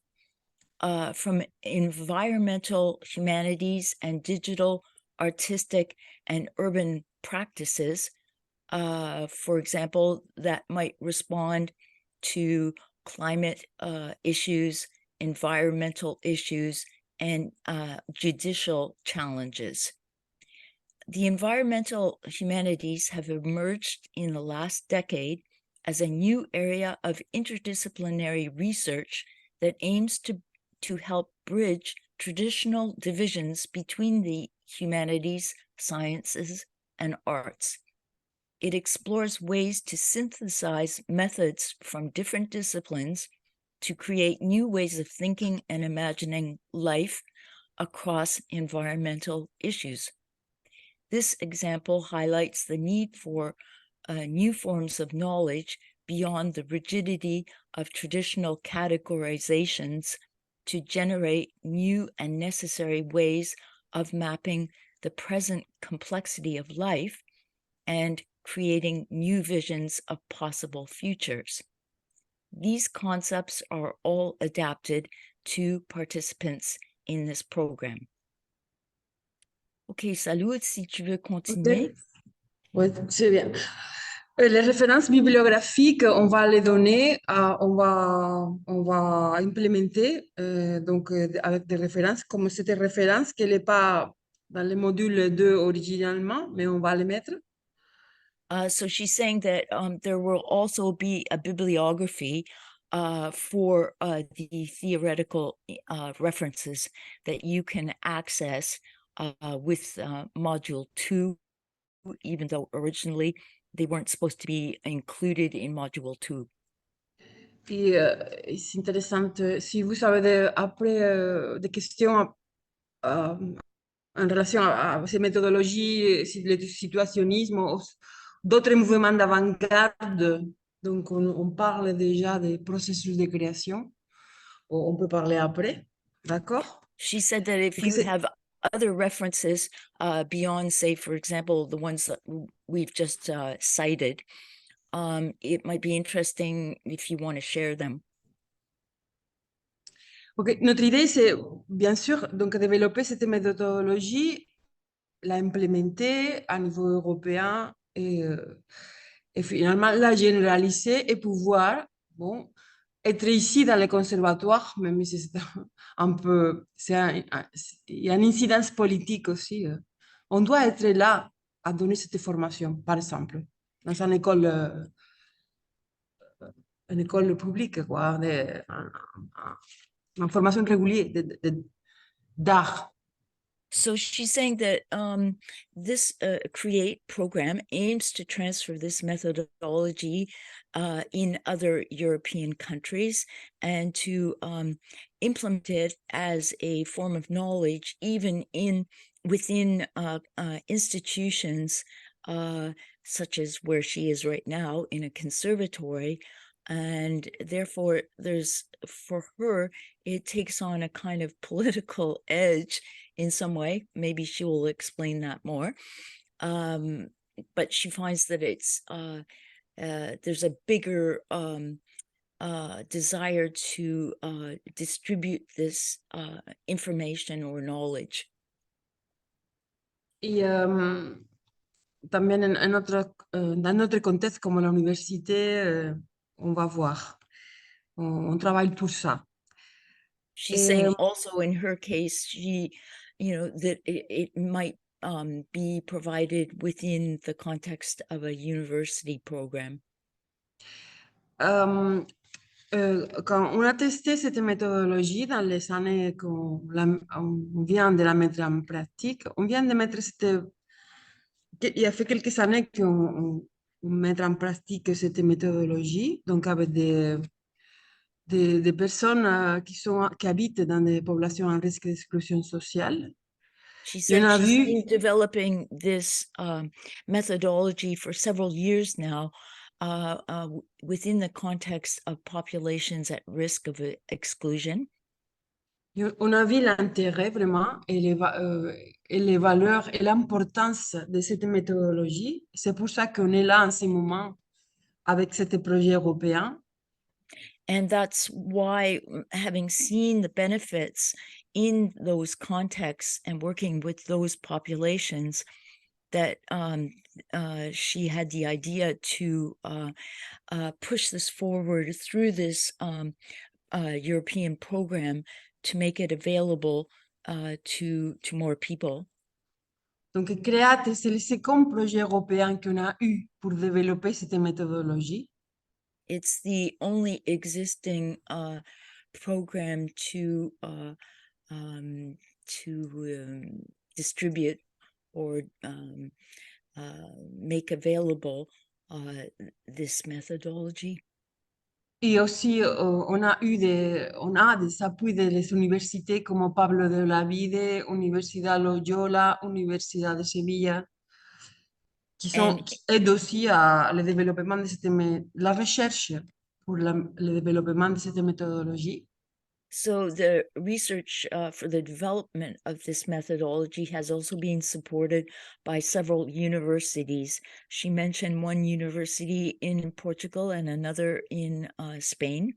from environmental humanities and digital, artistic, and urban practices, for example, that might respond to climate issues, environmental issues, and judicial challenges. The environmental humanities have emerged in the last decade as a new area of interdisciplinary research that aims to help bridge traditional divisions between the humanities, sciences, and arts. It explores ways to synthesize methods from different disciplines to create new ways of thinking and imagining life across environmental issues. This example highlights the need for new forms of knowledge beyond the rigidity of traditional categorizations to generate new and necessary ways of mapping the present complexity of life and creating new visions of possible futures. These concepts are all adapted to participants in this program. Ok, Salud, si tu veux continuer. Okay. Oui, c'est bien. Les références bibliographiques, on va les donner, on va implémenter avec des références, comme c'est des références qui n'est pas dans le module 2 originalement, mais on va les mettre. So she's saying that there will also be a bibliography for the theoretical references that you can access with Module 2, even though originally they weren't supposed to be included in Module 2. Puis c'est intéressant, si vous avez après des questions en relation à ces méthodologies, le situationnisme, ou d'autres mouvements d'avant-garde, donc on parle déjà des processus de création, on peut parler après, d'accord? She said that if you have other references beyond, say, for example, the ones that we've just cited, it might be interesting if you want to share them. Ok, notre idée, c'est bien sûr donc développer cette méthodologie, la implémenter à niveau européen et finalement la généraliser et pouvoir bon, être ici dans les conservatoires, même si c'est un peu, il y a une incidence politique aussi. On doit être là à donner cette formation, par exemple, dans une école publique, quoi, une formation régulière d'art. So she's saying that this CREATE program aims to transfer this methodology in other European countries and to implement it as a form of knowledge, even within institutions such as where she is right now in a conservatory. And therefore, for her, it takes on a kind of political edge in some way. Maybe she will explain that more. But she finds that it's there's a bigger desire to distribute this information or knowledge. Et también dans notre contexte comme la université, on va voir. On travaille pour ça. She's saying also in her case, that it might be provided within the context of a university program. Quand on a testé cette méthodologie dans les années qu'on vient de la mettre en pratique, on vient de mettre il y a fait quelques années qu'on met en pratique cette méthodologie, donc avec des personnes qui habitent dans des populations en risque d'exclusion sociale. She said she's been developing this methodology for several years now within the context of populations at risk of exclusion. On a vu l'intérêt vraiment et les valeurs et l'importance de cette méthodologie. C'est pour ça qu'on est là en ce moment avec ce projet européen. And that's why, having seen the benefits in those contexts and working with those populations, that she had the idea to push this forward through this European program to make it available to more people. Donc, CREATE, c'est le second projet européen qu'on a eu pour développer cette méthodologie. It's the only existing program to distribute or make available this methodology. Et aussi, on a des appuis des universités comme Pablo de Olavide, Universidad Loyola, Universidad de Sevilla, qui aident aussi à le développement de la recherche pour le développement de cette méthodologie. So the research for the development of this methodology has also been supported by several universities. She mentioned one university in Portugal and another in Spain.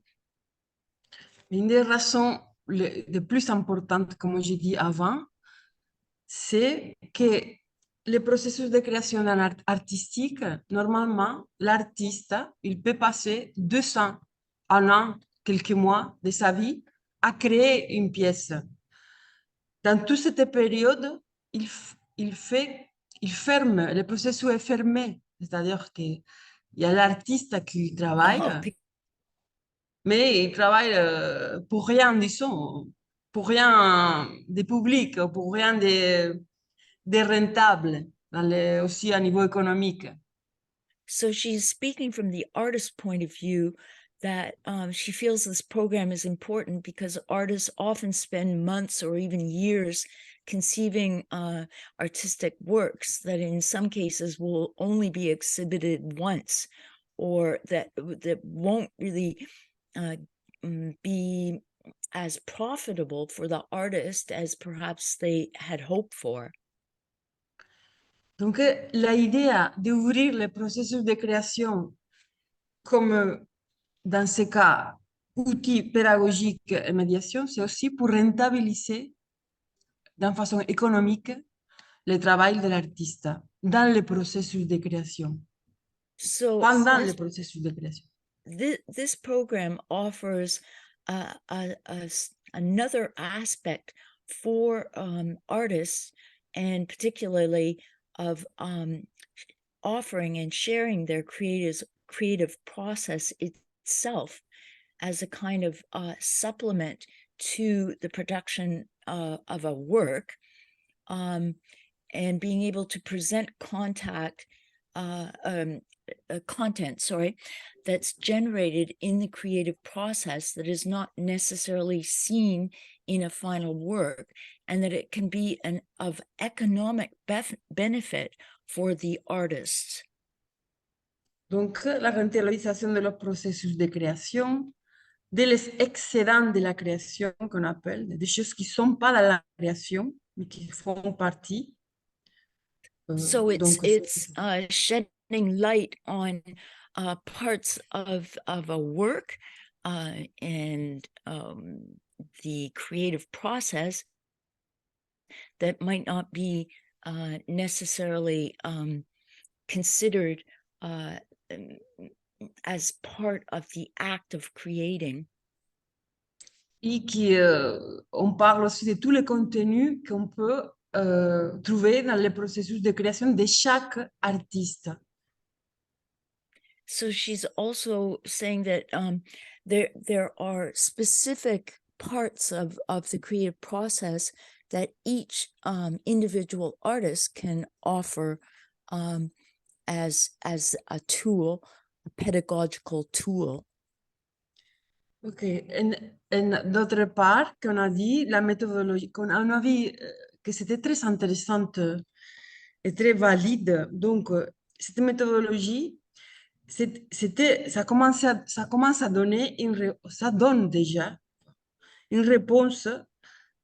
Une des raisons les plus importantes, comme j'ai dit avant, c'est que le processus de création artistique, normalement, l'artiste, il peut passer 200, un an, quelques mois de sa vie à créer une pièce. Dans toute cette période, il ferme, le processus est fermé C'est-à-dire qu'il y a l'artiste qui travaille, be- mais il travaille pour rien, disons, pour rien de public, pour rien de rentable, aussi à niveau économique. So she's speaking from the artist's point of view that she feels this program is important because artists often spend months or even years conceiving artistic works that in some cases will only be exhibited once, or that won't really be as profitable for the artist as perhaps they had hoped for. Donc, l'idée d'ouvrir le processus de création comme, dans ce cas, outil pédagogique et médiation, c'est aussi pour rentabiliser d'une façon économique le travail de l'artiste dans le processus de création, So pendant le processus de création. this program offers another aspect for artists, and particularly of offering and sharing their creative process itself as a kind of supplement to the production of a work, and being able to present content, that's generated in the creative process that is not necessarily seen in a final work, and that it can be of economic benefit for the artists. Donc, la rentabilisation de los processus de création, des excédents de la création qu'on appelle, des choses qui ne sont pas dans la création, mais qui font partie. So Donc, it's shedding light on parts of a work and the creative process that might not be necessarily considered as part of the act of creating. Et on parle aussi de tous les contenus qu'on peut trouver dans le processus de création de chaque artiste. So she's also saying that there are specific parts of the creative process that each individual artist can offer as a tool, a pedagogical tool. Ok. D'autre part, qu'on a dit la méthodologie, qu'on a vu que c'était très intéressante et très valide. Donc, cette méthodologie, ça commence à donner ça donne déjà une réponse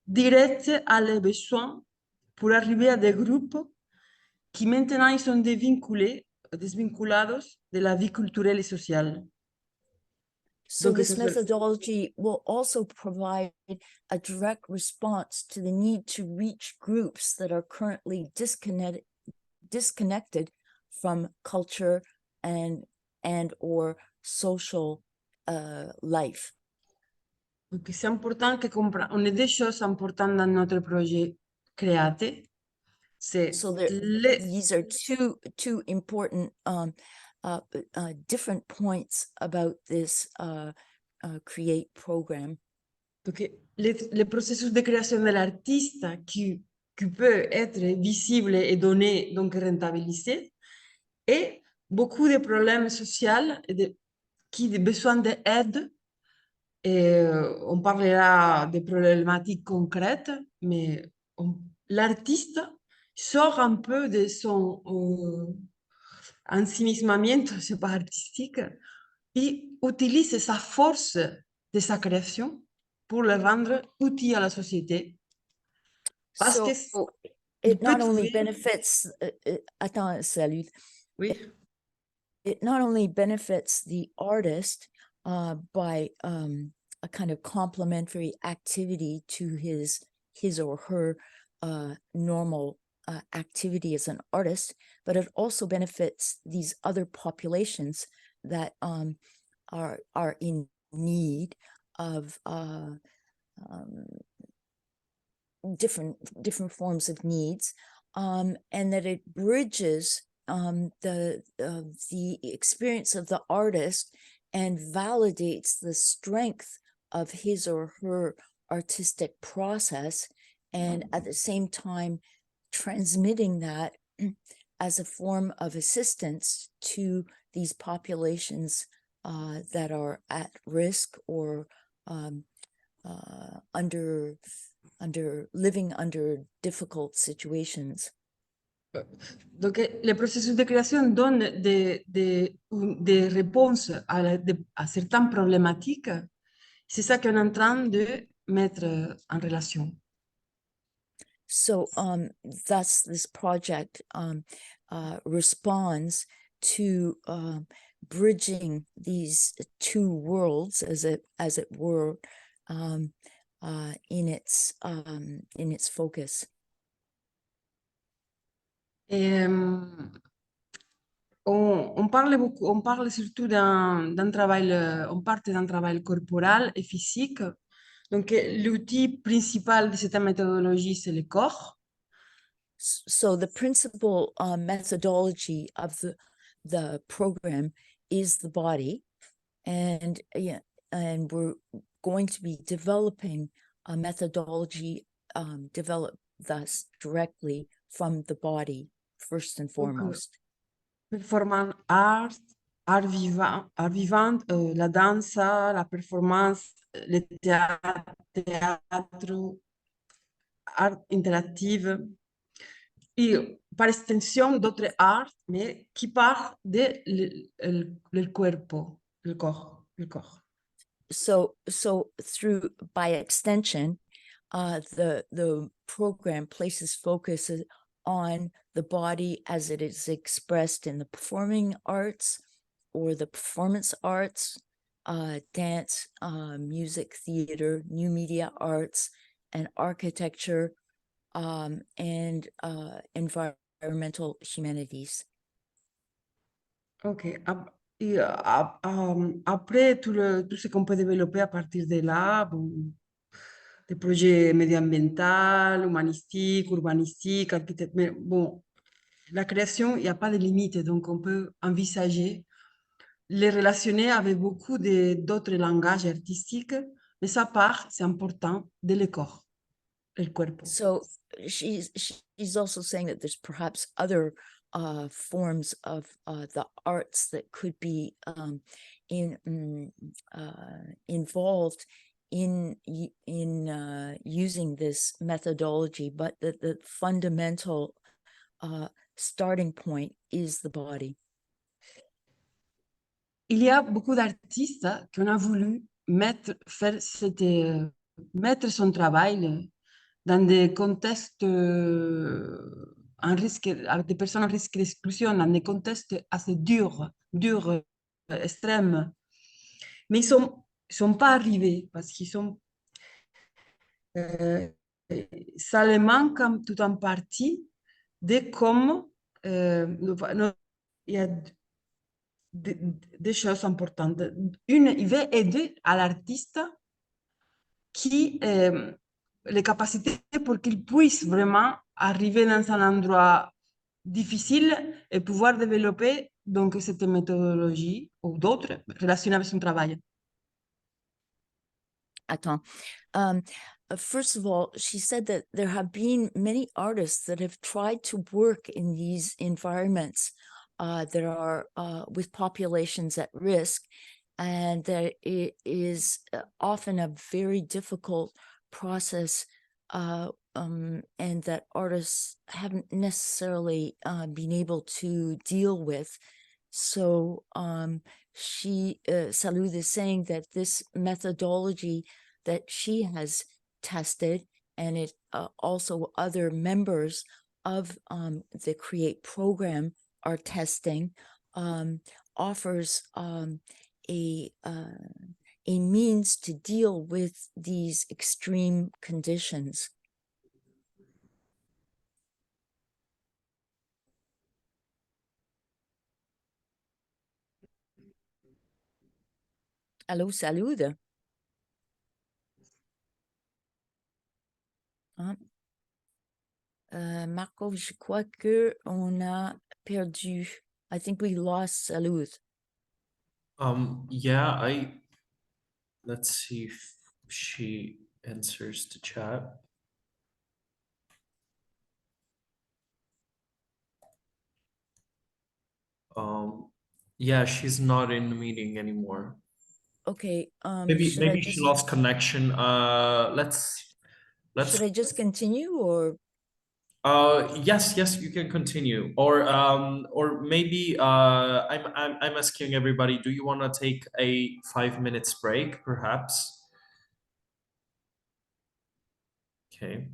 directe à les besoins pour arriver à des groupes qui maintenant ils sont desvinculados de la vie culturelle et sociale. So this methodology will also provide a direct response to the need to reach groups that are currently disconnected from culture and or social life. Donc, c'est important que on ait des choses importantes dans notre projet Créate. So these are two important different points about this Create program. Donc, le processus de création de l'artiste qui peut être visible et donné, donc rentabilisé, et beaucoup de problèmes sociaux qui ont besoin d'aide. Et on parlera de problématiques concrètes, mais l'artiste sort un peu de son ensimismamiento, c'est pas artistique, et utilise sa force de sa création pour le rendre utile à la société. Parce So que it not only benefits, attends, salut. Oui. It not only benefits the artist by a kind of complementary activity to his or her normal activity as an artist, but it also benefits these other populations that are in need of different forms of needs, and that it bridges the experience of the artist and validates the strength of his or her artistic process, and at the same time transmitting that as a form of assistance to these populations that are at risk or living under difficult situations. Donc, les processus de création donnent des réponses à certaines problématiques. C'est ça qu'on est en train de mettre en relation. So thus this project responds to bridging these two worlds, as it were, in its focus. Et, on parle surtout d'un travail, on part d'un travail corporel et physique. Donc, l'outil principal de cette méthodologie, c'est le corps. So the principal methodology of the program is the body, and we're going to be developing a methodology developed thus directly from the body first and foremost. Performance art, art vivant, la danse, la performance, le théâtre, art interactive, et par extension d'autres arts, mais qui partent de le corps, le corps. So through by extension, the program places focus on the body as it is expressed in the performing arts or the performance arts, dance, music, theater, new media arts, and architecture, and environmental humanities. Ok. Et, après, tout ce qu'on peut développer à partir de là, bon, des projets médio-ambientaux, humanistiques, urbanistiques, architectes, mais bon, la création, il n'y a pas de limite, donc on peut envisager les relationner avec beaucoup d'autres langages artistiques, mais ça part, c'est important, de le corps, le corps. So she's also saying that there's perhaps other forms of the arts that could be involved in using this methodology, but the fundamental starting point is the body. Il y a beaucoup d'artistes qui ont voulu mettre son travail dans des contextes avec des personnes en risque d'exclusion, dans des contextes assez durs, extrêmes. Mais ils ne sont pas arrivés parce qu'ils sont... ça les manque tout en partie de comment il y a des choses importantes. Une, il veut aider à l'artiste qui les capacités pour qu'il puisse vraiment arriver dans un endroit difficile et pouvoir développer donc cette méthodologie ou d'autres relationnées avec son travail. Attends. First of all, she said that there have been many artists that have tried to work in these environments that are with populations at risk, and that it is often a very difficult process, and that artists haven't necessarily been able to deal with. So Salud is saying that this methodology that she has tested, and it also other members of the CREATE program are testing, offers a means to deal with these extreme conditions. Allô, Salud. Marco, je crois que on a perdu. I think we lost Salud. Yeah, let's see if she answers the chat. Yeah, she's not in the meeting anymore. Okay, Maybe should I she just lost connection. Let's should I just continue, or yes, you can continue. Or maybe I'm asking everybody, do you want to take a 5 minutes break, perhaps? Okay.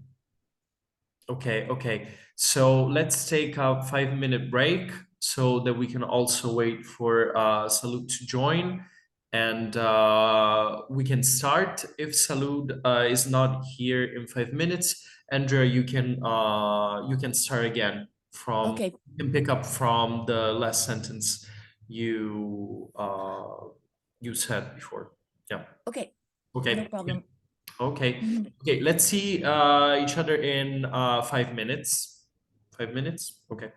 Okay. So let's take a 5 minute break so that we can also wait for Salud to join, and we can start if Salud is not here in 5 minutes. Andrea, you can start again from. okay, You can pick up from the last sentence you said before. Yeah. okay, Okay. no problem. Okay. Mhm. Okay. Let's see each other in 5 minutes. 5 minutes. Okay.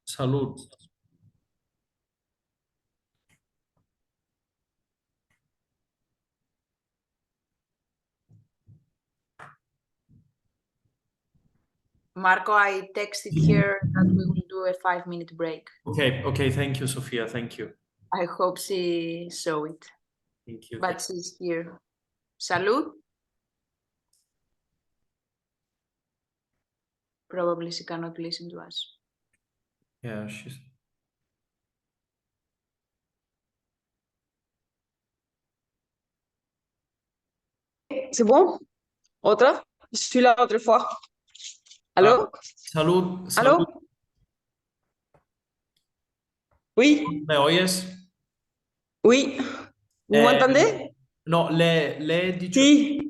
Salud. Marco, I texted here that we will do a 5 minute break. Okay. Thank you, Sophia. Thank you. I hope she saw it, Thank you. but she's here. Salud. Probably she cannot listen to us. Yeah, she's. C'est bon? Autre? Je suis là autre fois. Allô? Salud. Allô? Oui, ¿Me oyes? oui. Vous m'entendez? No, le he dicho. Sí,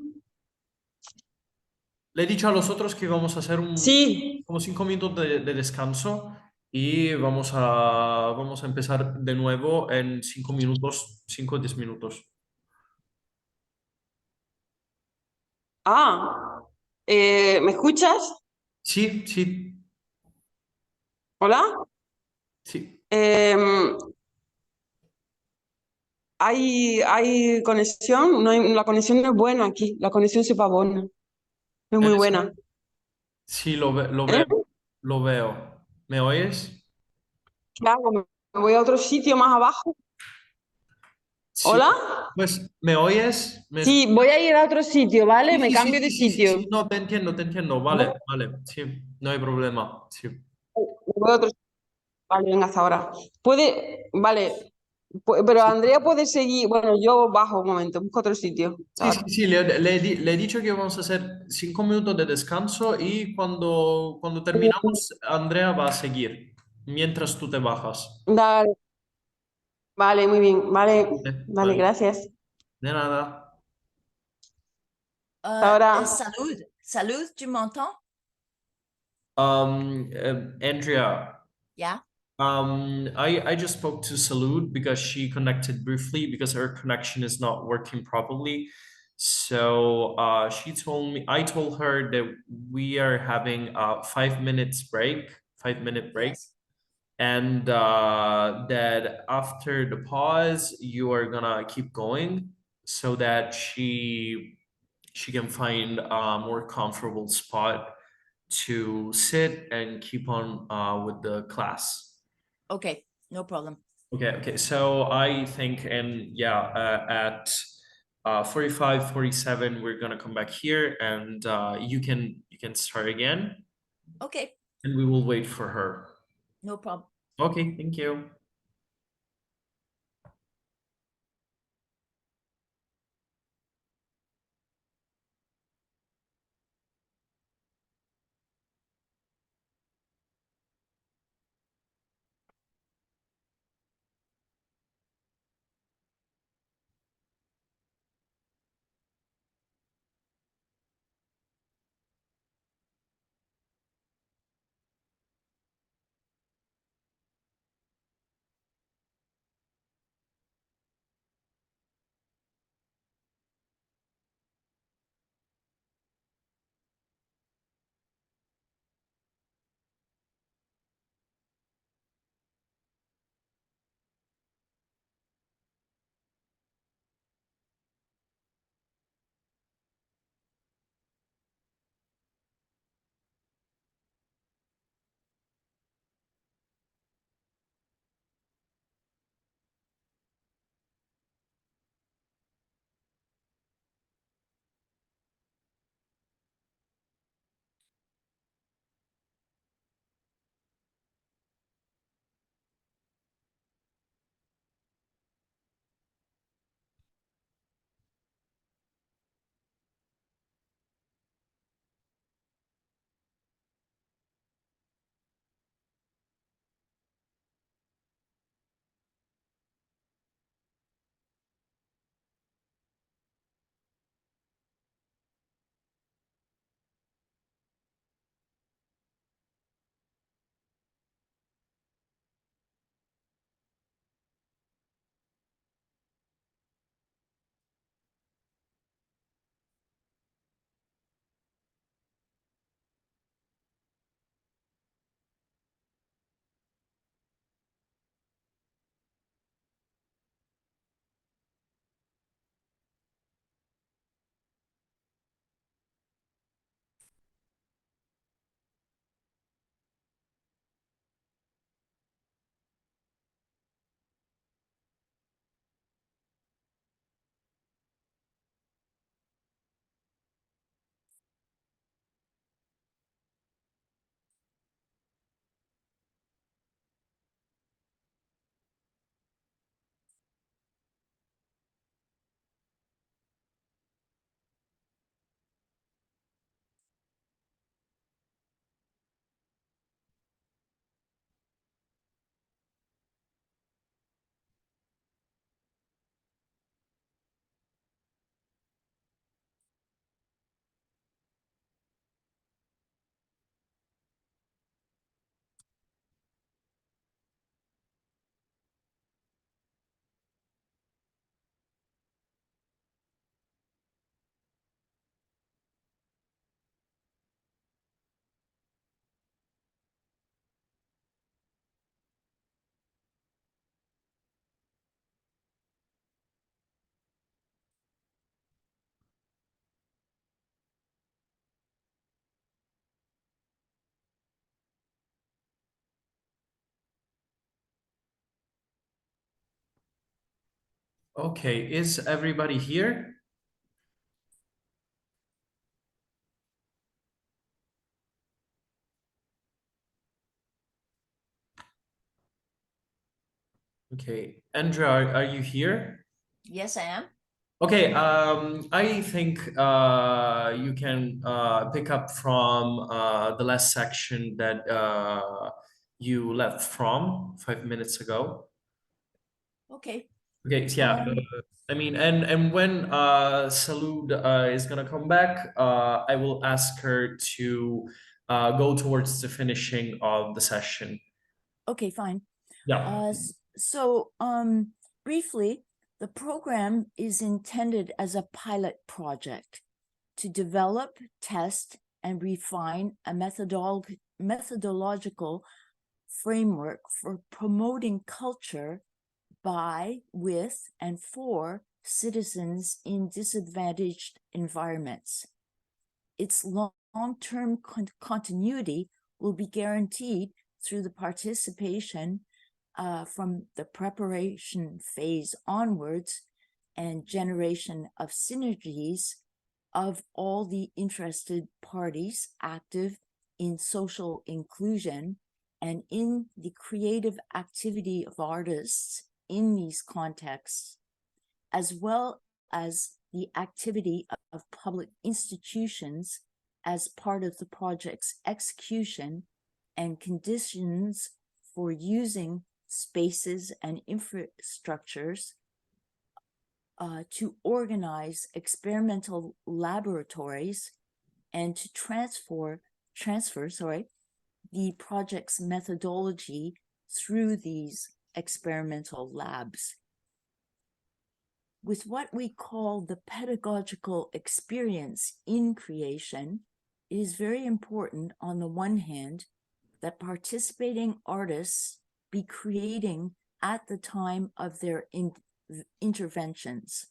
Le he dicho a los otros que íbamos a hacer sí. como 5 minutos de descanso y vamos a empezar de nuevo en 5 minutos, 5 o 10 minutos. Ah, ¿me escuchas? Sí, ¿Hola? sí. ¿Hay conexión? No la conexión no es buena aquí. La conexión se va buena. No es muy buena. Sí, lo ¿Eh? veo, lo veo. ¿Me oyes? ¿Qué hago? ¿Me voy a otro sitio más abajo? Sí. ¿Hola? Pues, ¿me oyes? Sí, voy a ir a otro sitio, ¿vale? Me cambio de sitio. Sí, no, te entiendo. Vale, sí, no hay problema. Sí. Me voy a otro sitio. Vale, venga, hasta ahora. Vale, pero Andrea puede seguir. Bueno, yo bajo un momento, busco otro sitio. Hasta ahora. Sí, le he dicho que vamos a hacer 5 minutos de descanso y cuando terminamos, Andrea va a seguir mientras tú te bajas. Dale. Vale, muy bien. Vale, vale, Vale, gracias. de nada. Hasta ahora. Salud, tu m'entends? Andrea, Yeah. I just spoke to Salud because she connected briefly because her connection is not working properly. So she told me, I told her that we are having a 5 minutes break, 5 minute break, Yes. and that after the pause you are gonna keep going so that she can find a more comfortable spot to sit and keep on with the class. Okay, no problem. Okay. So I think, and yeah, at 45, 47, we're gonna come back here, and you can start again, Okay, and we will wait for her. no problem. Okay, thank you. Okay, is everybody here? Okay, Andrea, are you here? Yes, I am. Okay, I think you can pick up from the last section that you left from 5 minutes ago. Okay. Okay, so yeah, I mean, and when Salud is gonna come back, I will ask her to go towards the finishing of the session. Okay, fine. Yeah. So briefly, the program is intended as a pilot project to develop, test, and refine a methodological framework for promoting culture by, with, and for citizens in disadvantaged environments. Its long-term continuity will be guaranteed through the participation from the preparation phase onwards and generation of synergies of all the interested parties active in social inclusion and in the creative activity of artists in these contexts, as well as the activity of public institutions as part of the project's execution and conditions for using spaces and infrastructures to organize experimental laboratories and to transfer the project's methodology through these experimental labs. With what we call the pedagogical experience in creation, it is very important, on the one hand, that participating artists be creating at the time of their interventions.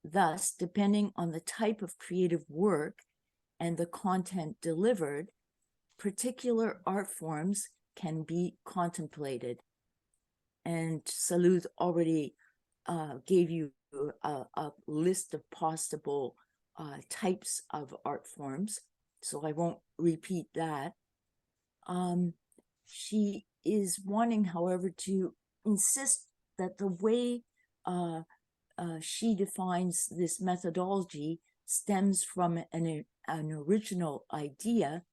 Thus, depending on the type of creative work and the content delivered, particular art forms can be contemplated. And Salud already gave you a list of possible types of art forms, so I won't repeat that. She is wanting, however, to insist that the way she defines this methodology stems from an original idea,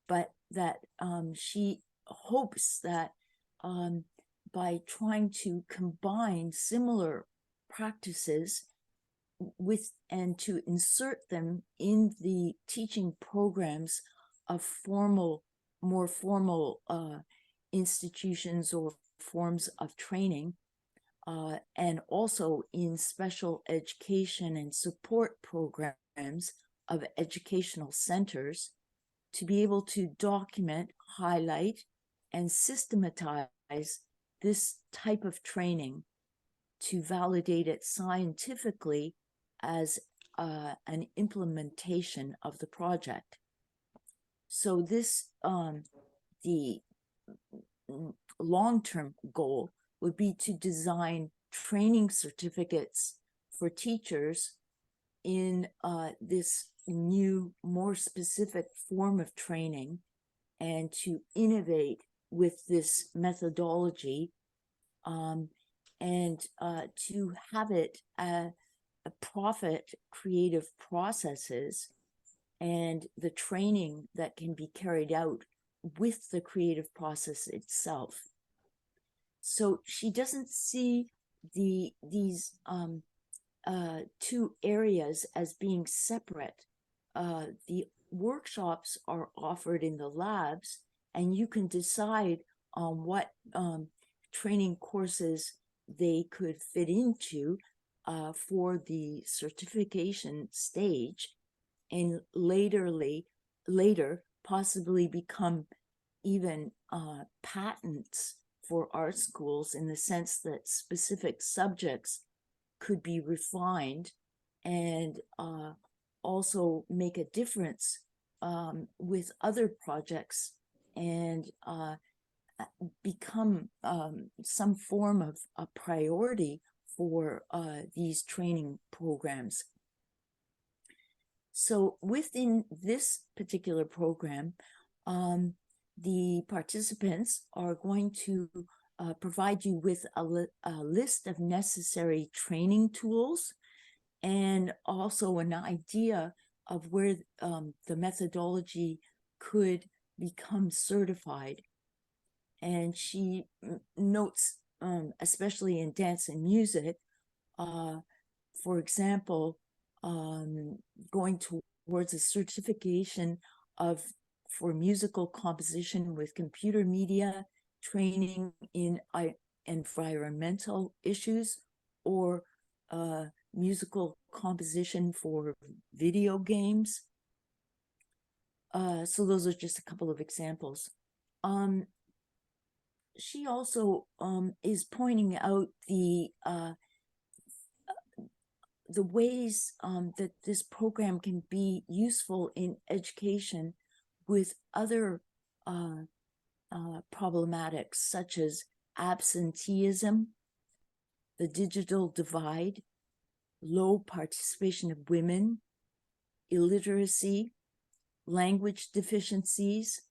but that she hopes that by trying to combine similar practices with and to insert them in the teaching programs of more formal institutions or forms of training, and also in special education and support programs of educational centers, to be able to document, highlight, and systematize this type of training to validate it scientifically as an implementation of the project. So this, the long-term goal would be to design training certificates for teachers in this new, more specific form of training, and to innovate with this methodology, and to have it profit creative processes and the training that can be carried out with the creative process itself. So she doesn't see these two areas as being separate. The workshops are offered in the labs, and you can decide on what training courses they could fit into for the certification stage, and later possibly become even patents for art schools, in the sense that specific subjects could be refined and also make a difference with other projects, and become some form of a priority for these training programs. So within this particular program, the participants are going to provide you with a list of necessary training tools, and also an idea of where the methodology could become certified. And she notes, especially in dance and music, for example, going towards a certification for musical composition with computer media training in environmental issues, or musical composition for video games. So those are just a couple of examples. She also is pointing out the ways that this program can be useful in education with other problematics, such as absenteeism, the digital divide, low participation of women, illiteracy, language deficiencies,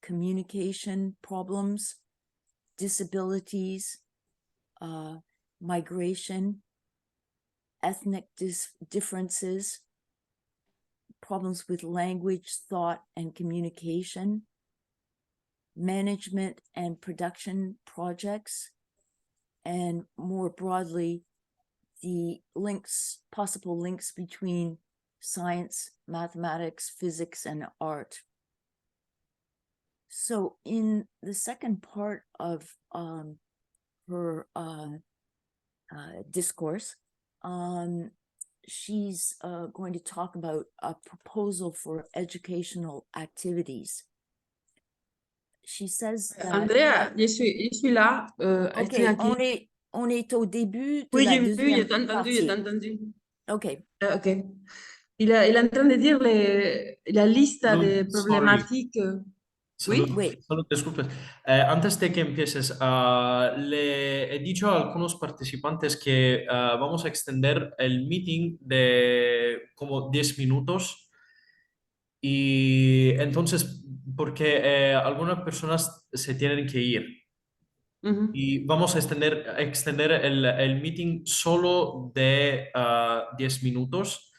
communication problems, disabilities, migration, ethnic differences, problems with language, thought, and communication, management and production projects, and more broadly, the possible links between science, mathematics, physics, and art. So in the second part of her discourse, she's going to talk about a proposal for educational activities. She says that... Andrea, je suis là. Ok, on est au début de oui, la j'ai vu, deuxième j'ai partie. entendu. Ok. Ok. Il est en train de dire la lista de Sorry. problemáticas. Salud, Oui. salud, disculpe. Antes de que empieces, le he dicho a algunos participantes que vamos a extender el meeting de como 10 minutos. Y entonces, porque algunas personas se tienen que ir. Y vamos a extender el meeting solo de 10 minutos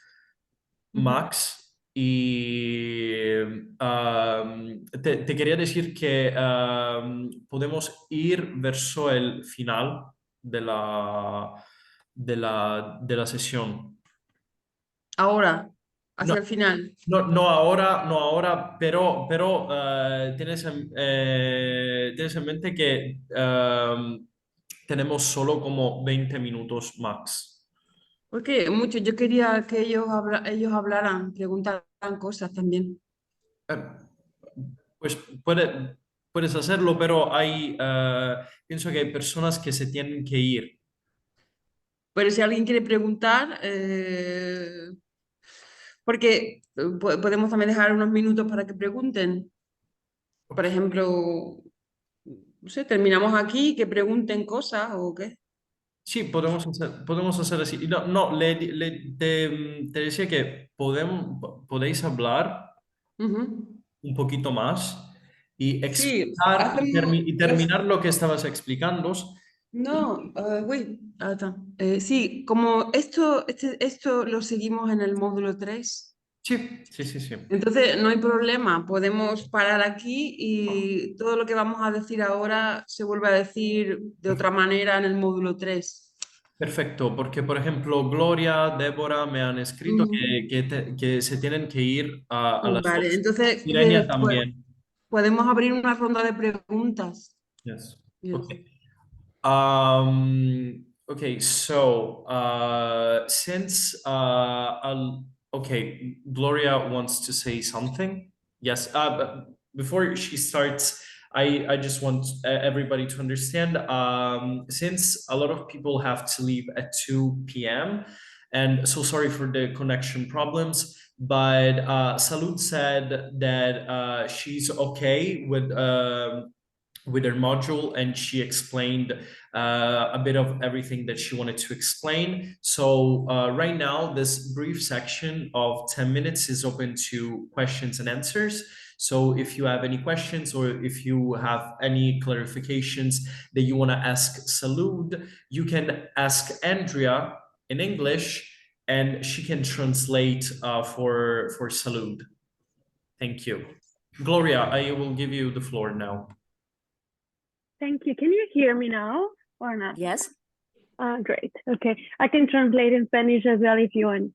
max. Y te quería decir que podemos ir verso el final de la sesión. Ahora, hacia el final. No ahora, pero tienes en mente que tenemos solo como 20 minutos max. Porque mucho, yo quería que ellos hablaran, preguntaran cosas también. Pues puedes hacerlo, pero pienso que hay personas que se tienen que ir. Pero si alguien quiere preguntar, porque podemos también dejar unos minutos para que pregunten. Por ejemplo, no sé, terminamos aquí, que pregunten cosas o qué. Sí, podemos hacer así. No, te decía que podéis hablar un poquito más y Sí, explicar y terminar lo que estabas explicando. No, wait, sí, como esto lo seguimos en el módulo 3. Sí. Entonces no hay problema, podemos parar aquí y todo lo que vamos a decir ahora se vuelve a decir de otra manera en el módulo 3. Perfecto, porque por ejemplo Gloria, Débora me han escrito que se tienen que ir a las Vale, 2. entonces Sirenia también. podemos abrir una ronda de preguntas. Yes. Yes. Okay. Okay, so since okay, Gloria wants to say something. Yes, but before she starts, I just want everybody to understand, since a lot of people have to leave at 2 p.m. and so sorry for the connection problems, but Salud said that she's okay with her module, and she explained a bit of everything that she wanted to explain. So right now, this brief section of 10 minutes is open to questions and answers. So if you have any questions or if you have any clarifications that you want to ask Salud, you can ask Andrea in English, and she can translate for Salud. Thank you. Gloria, I will give you the floor now. Thank you. Can you hear me now or not? Yes. Great. Okay. I can translate in Spanish as well if you want.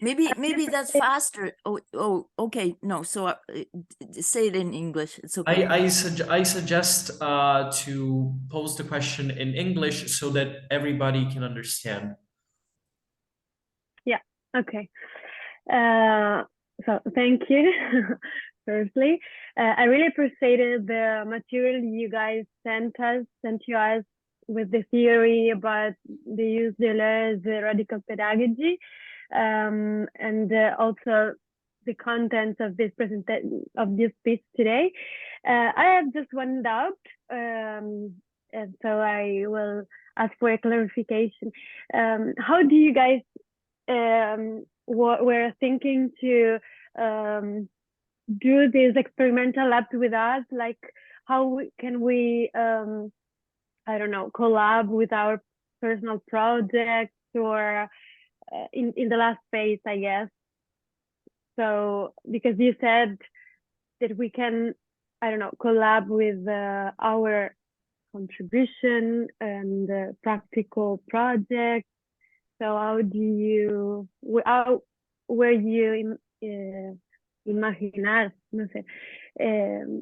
Maybe that's faster. Okay. No, so say it in English. It's okay. I suggest to pose the question in English so that everybody can understand. Yeah, okay. So thank you, firstly. I really appreciated the material you guys sent to us with the theory about the use de l'heure, the radical pedagogy, and also the contents of this speech today. I have just one doubt, and so I will ask for a clarification. How do you guys we're thinking to do these experimental labs with us? Like, how can we, I don't know, collab with our personal projects or in the last phase, I guess. So, because you said that we can, I don't know, collab with our contribution and practical projects. So how do you, how were you imaginar, no sé,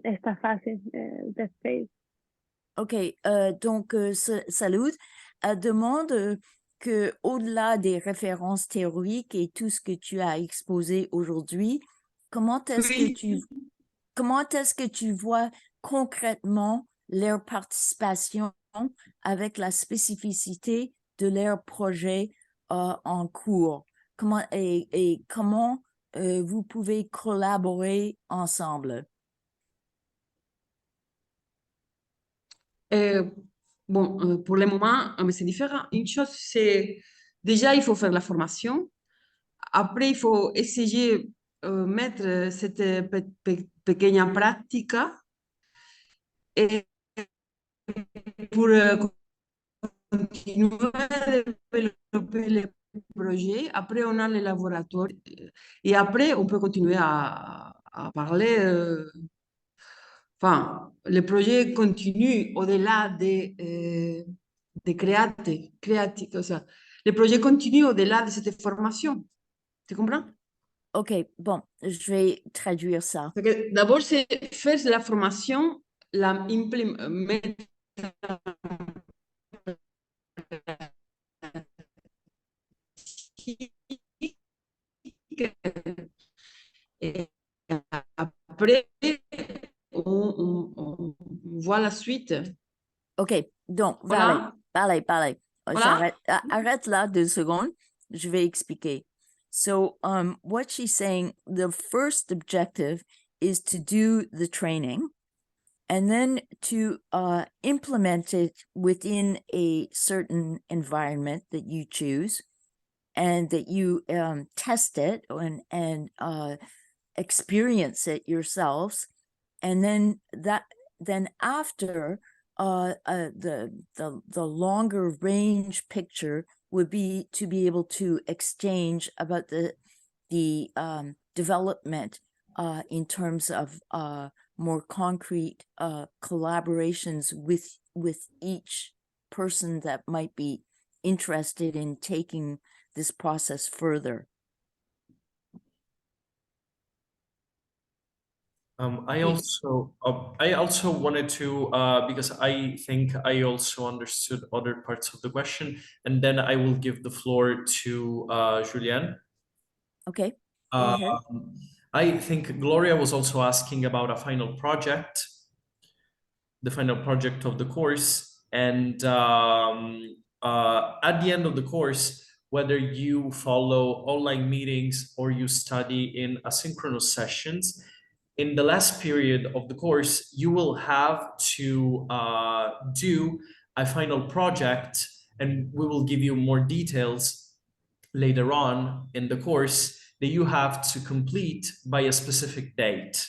esta fase de space? Ok, donc Salud demande que au-delà des références théoriques et tout ce que tu as exposé aujourd'hui, comment est-ce que tu vois concrètement leur participation avec la spécificité de leur projet en cours? Comment vous pouvez collaborer ensemble? Pour le moment, c'est différent. Une chose, c'est déjà, il faut faire la formation. Après, il faut essayer de mettre cette pequeña práctica et pour continuer à développer les projets. Après, on a les laboratoires et après, on peut continuer à parler. Enfin, le projet continue au-delà de créatif, o sea, le projet continue au-delà de cette formation. Tu comprends? Ok, bon, je vais traduire ça. D'abord, c'est faire la formation, la implémenter. Et après, on voit la suite. Ok, donc, Voilà. Valet. Voilà. Arrête là 2 secondes. Je vais expliquer. So, what she's saying, the first objective is to do the training and then to implement it within a certain environment that you choose and that you test it and experience it yourselves. And then after the longer range picture would be to be able to exchange about the development in terms of more concrete collaborations with each person that might be interested in taking this process further. I also wanted to because I think I also understood other parts of the question, and then I will give the floor to Julianne. Okay, go ahead. I think Gloria was also asking about a final project, the final project of the course, and at the end of the course, whether you follow online meetings or you study in asynchronous sessions, in the last period of the course, you will have to do a final project, and we will give you more details later on in the course that you have to complete by a specific date.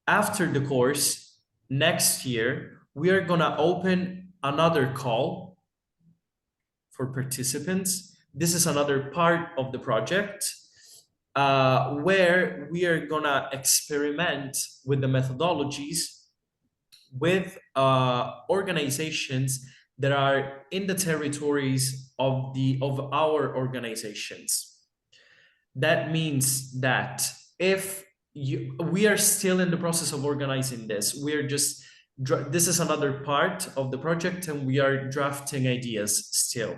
After the course, next year, we are gonna open another call for participants. This is another part of the project where we are gonna experiment with the methodologies with organizations that are in the territories of our organizations. That means that if we are still in the process of organizing this, we're just, this is another part of the project and we are drafting ideas still.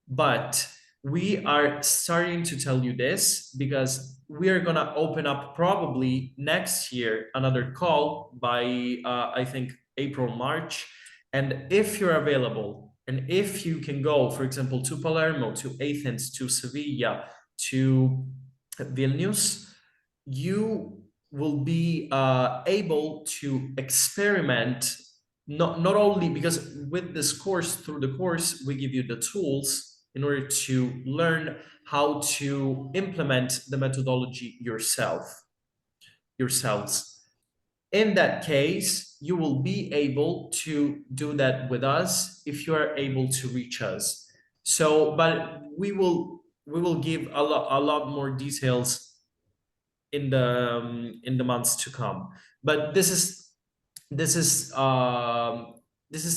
But we are starting to tell you this because we are going to open up probably next year another call by, I think, April, March. And if you're available and if you can go, for example, to Palermo, to Athens, to Sevilla, to Vilnius, you will be able to experiment not only because with this course, through the course, we give you the tools in order to learn how to implement the methodology yourselves. In that case, you will be able to do that with us if you are able to reach us. So, but we will give a lot more details in the months to come. But this is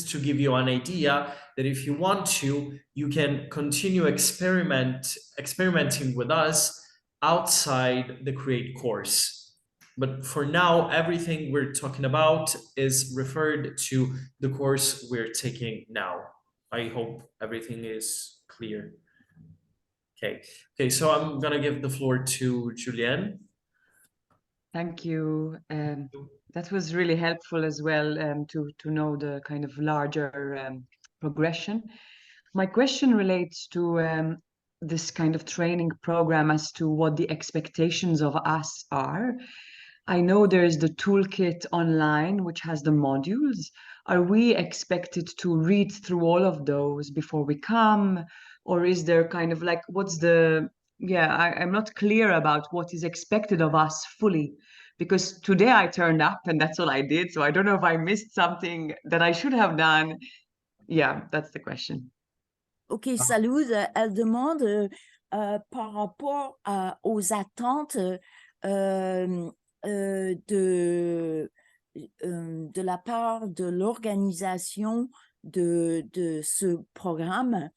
to give you an idea that if you want to, you can continue experimenting with us outside the Create course. But for now, everything we're talking about is referred to the course we're taking now. I hope everything is clear. Okay, so I'm gonna give the floor to Julienne. Thank you. That was really helpful as well, to know the kind of larger progression. My question relates to this kind of training program as to what the expectations of us are. I know there is the toolkit online, which has the modules. Are we expected to read through all of those before we come? Or is there kind of like, what's the, I'm not clear about what is expected of us fully. Because today I turned up and that's all I did. So I don't know if I missed something that I should have done. Yeah, that's the question. OK, salut. Elle demande par rapport aux attentes de la part de l'organisation de ce programme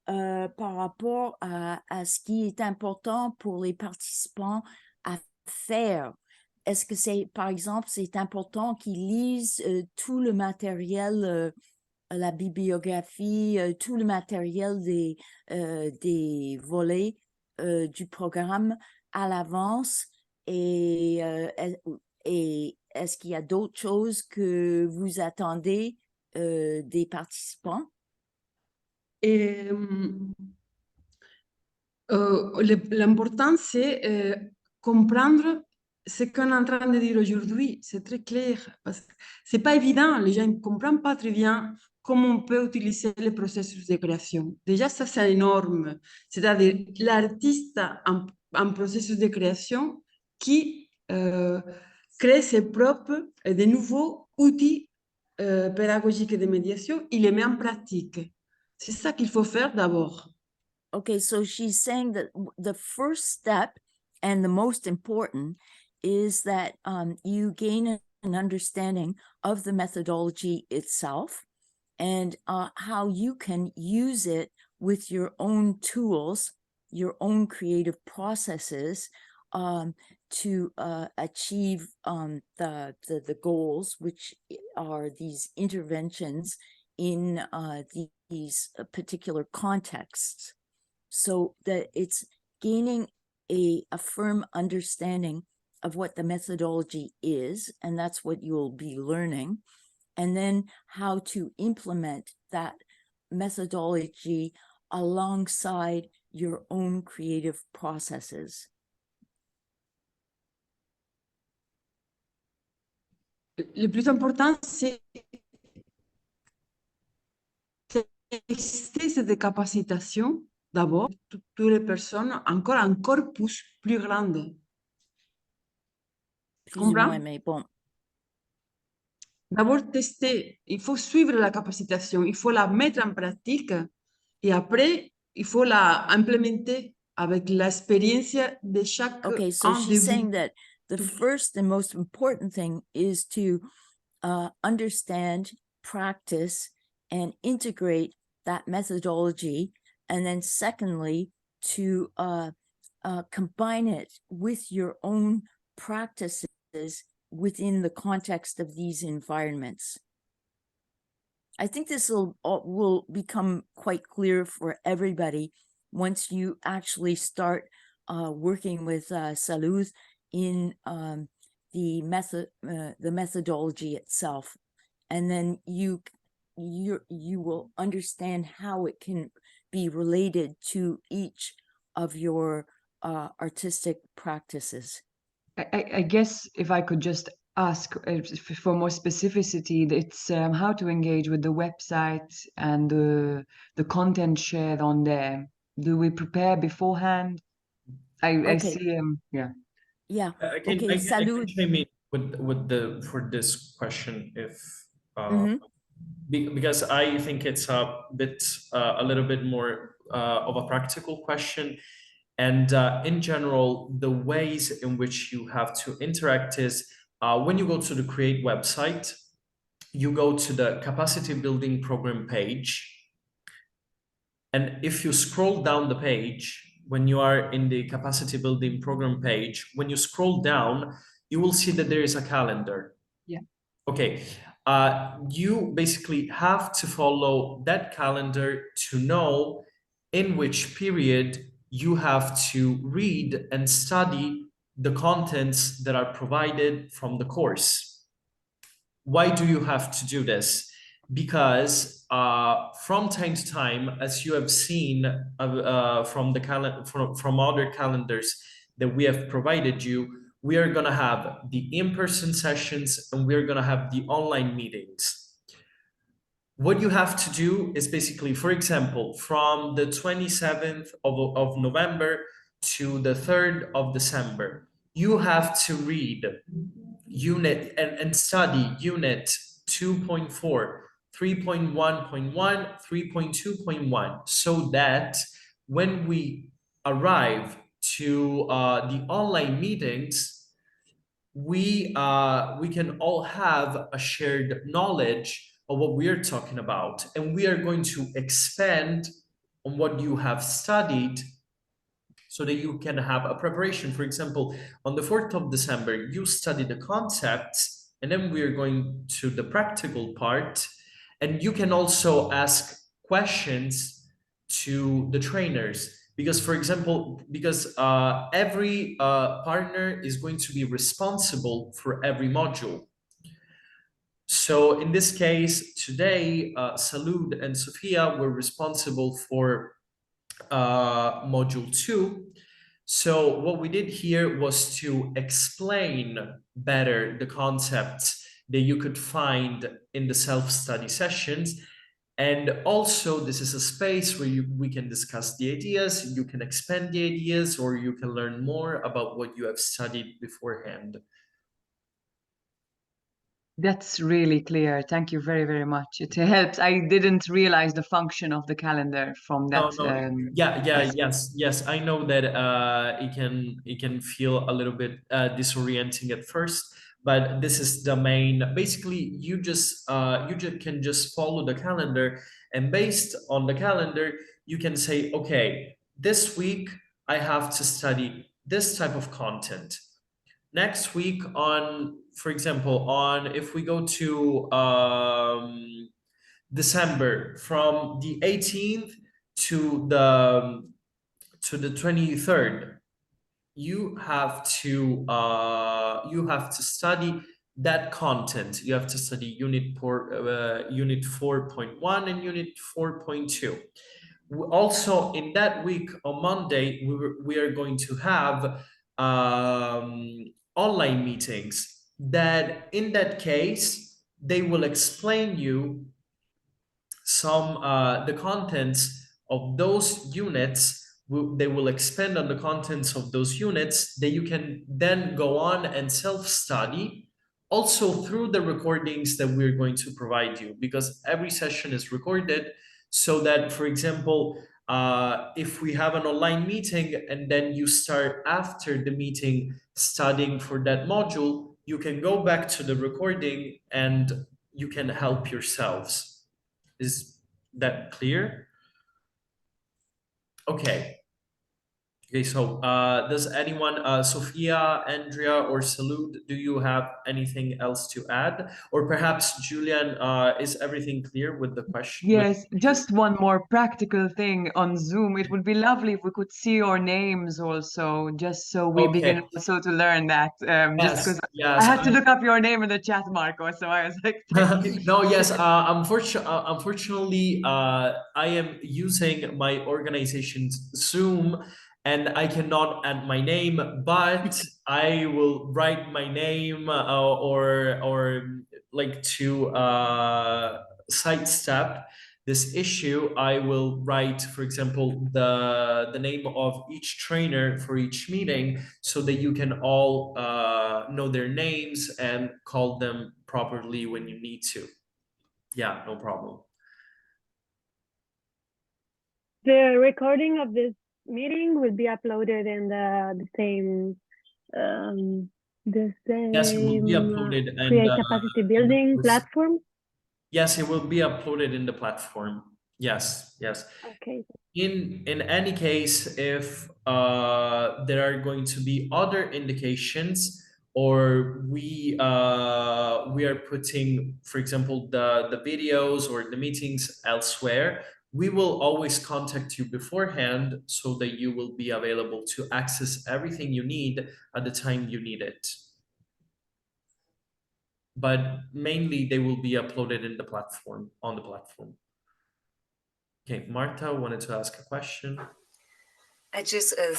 par rapport à ce qui est important pour les participants à faire. Est-ce que c'est, par exemple, c'est important qu'ils lisent tout le matériel, la bibliographie, tout le matériel des volets du programme à l'avance et est-ce qu'il y a d'autres choses que vous attendez des participants? L'important, c'est comprendre ce qu'on est en train de dire aujourd'hui. C'est très clair. Parce que ce n'est pas évident. Les gens ne comprennent pas très bien comment on peut utiliser le processus de création. Déjà, ça, c'est énorme. C'est-à-dire l'artiste en processus de création qui crée ses propres et de nouveaux outils pédagogiques et de médiation, il les met en pratique. C'est ça qu'il faut faire d'abord. Okay, so she's saying that the first step and the most important is that you gain an understanding of the methodology itself and how you can use it with your own tools, your own creative processes to achieve the goals, which are these interventions in these particular contexts. So that it's gaining a firm understanding of what the methodology is, and that's what you'll be learning, and then how to implement that methodology alongside your own creative processes. Le plus important, c'est tester cette capacitation d'abord, toutes les personnes, encore un corpus plus grand. Plus ou moins, mais bon. D'abord tester, il faut suivre la capacitation, il faut la mettre en pratique et après, il faut la implémenter avec l'expérience de chaque Okay, so she's saying that the first and most important thing is to understand, practice, and integrate that methodology. And then secondly, to combine it with your own practices within the context of these environments. I think this will become quite clear for everybody once you actually start working with Salud in the methodology itself, and then you will understand how it can be related to each of your artistic practices. I guess if I could just ask for more specificity, it's how to engage with the website and the content shared on there. Do we prepare beforehand? I Okay. see. Yeah. Yeah. I can Salud. chime in with for this question if Mhm. because I think it's a bit a little bit more of a practical question. And in general, the ways in which you have to interact is when you go to the Create website, you go to the Capacity Building Program page. And if you scroll down the page, when you are in the Capacity Building Program page, when you scroll down, you will see that there is a calendar. Yeah. Okay. You basically have to follow that calendar to know in which period you have to read and study the contents that are provided from the course. Why do you have to do this? Because from time to time, as you have seen from the from other calendars that we have provided you, we are going to have the in-person sessions and we're going to have the online meetings. What you have to do is basically, for example, from the 27th of November to the 3rd of December, you have to read unit and study unit 2.4, 3.1.1, 3.2.1, so that when we arrive to the online meetings, we can all have a shared knowledge of what we are talking about, and we are going to expand on what you have studied so that you can have a preparation. For example, on the 4th of December, you study the concepts, and then we are going to the practical part, and you can also ask questions to the trainers. Because, for example, every partner is going to be responsible for every module. So in this case, today, Salud and Sophia were responsible for module 2. So what we did here was to explain better the concepts that you could find in the self-study sessions. And also, this is a space where we can discuss the ideas, you can expand the ideas, or you can learn more about what you have studied beforehand. That's really clear. Thank you very, very much. It helps. I didn't realize the function of the calendar from that. Yes. I know that it can feel a little bit disorienting at first, but this is the main. Basically, you just can just follow the calendar, and based on the calendar, you can say, okay, this week I have to study this type of content. Next week for example, if we go to December, from the 18th to the 23rd, you have to study that content. You have to study unit 4.1 and unit 4.2. Also, in that week on Monday, we are going to have online meetings that, in that case, they will explain you some the contents of those units. They will expand on the contents of those units that you can then go on and self-study, also through the recordings that we're going to provide you, because every session is recorded, so that, for example, if we have an online meeting and then you start after the meeting studying for that module, you can go back to the recording and you can help yourselves. Is that clear? Okay. Okay, so does anyone, Sophia, Andrea, or Salud, do you have anything else to add? Or perhaps Julian, is everything clear with the question? Yes, just one more practical thing on Zoom. It would be lovely if we could see your names also, just so we begin Okay. also to learn that. Just Yes, because yes. I had to look up your name in the chat, Marco, so I was like, thank you. No, yes. Unfortunately, I am using my organization's Zoom, and I cannot add my name, but I will write my name, or like to sidestep this issue. I will write, for example, the name of each trainer for each meeting, so that you can all know their names and call them properly when you need to. Yeah, no problem. The recording of this meeting will be uploaded in the same Yes, it will be uploaded and create capacity building platform. yes, it will be uploaded in the platform. Yes, yes. Okay. In any case, if there are going to be other indications, or we are putting, for example, the videos or the meetings elsewhere, we will always contact you beforehand so that you will be available to access everything you need at the time you need it. But mainly they will be uploaded in the platform, on the platform. Okay, Marta wanted to ask a question. I just I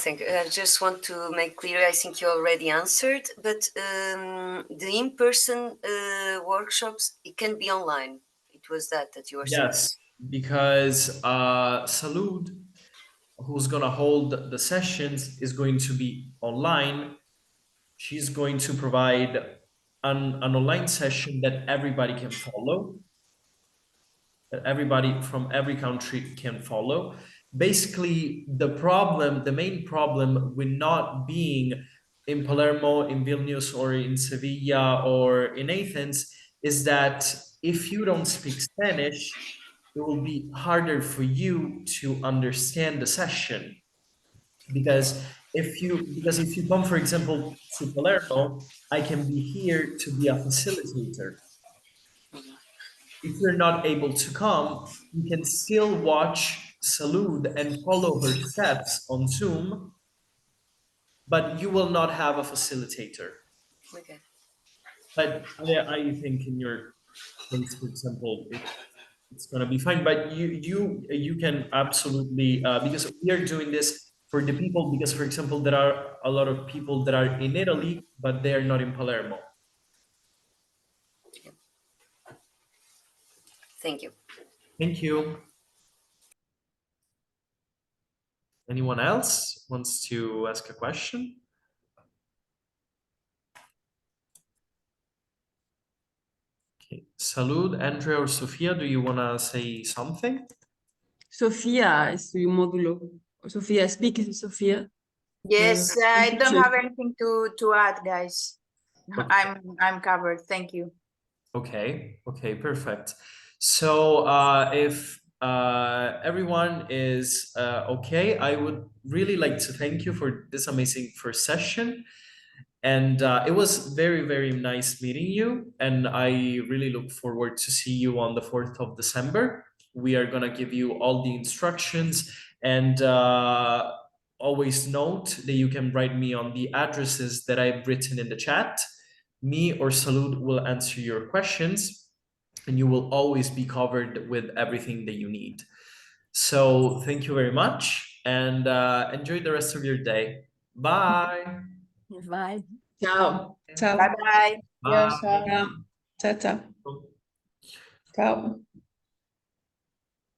just want to make clear, I think you already answered, but the in-person workshops, it can be online. It was that you were saying. Yes, because Salud, who's gonna hold the sessions, is going to be online. She's going to provide an online session that everybody can follow, that everybody from every country can follow. Basically, the main problem with not being in Palermo, in Vilnius, or in Sevilla, or in Athens is that if you don't speak Spanish, it will be harder for you to understand the session. Because if you come, for example, to Palermo, I can be here to be a facilitator. If you're not able to come, you can still watch Salud and follow her steps on Zoom, but you will not have a facilitator. Okay. But I think in your case, for example, it's gonna be fine. But you can absolutely because we are doing this for the people, because, for example, there are a lot of people that are in Italy, but they are not in Palermo. Thank you. Thank you. Anyone else wants to ask a question? Okay. Salud, Andrea, or Sofia, do you want to say something? Sofía es su módulo. Sofía, speak, Sofía. Yes, I don't have anything to add, guys. Okay. I'm covered. Thank you. Okay, perfect. So if everyone is okay, I would really like to thank you for this amazing first session. And it was very, very nice meeting you. And I really look forward to see you on the 4th of December. We are going to give you all the instructions, and always note that you can write me on the addresses that I've written in the chat. Me or Salud will answer your questions, and you will always be covered with everything that you need. So thank you very much, and enjoy the rest of your day. Bye. Bye. Ciao. Ciao. Bye-bye. Bye. Ciao. Ciao. Ciao. Ciao.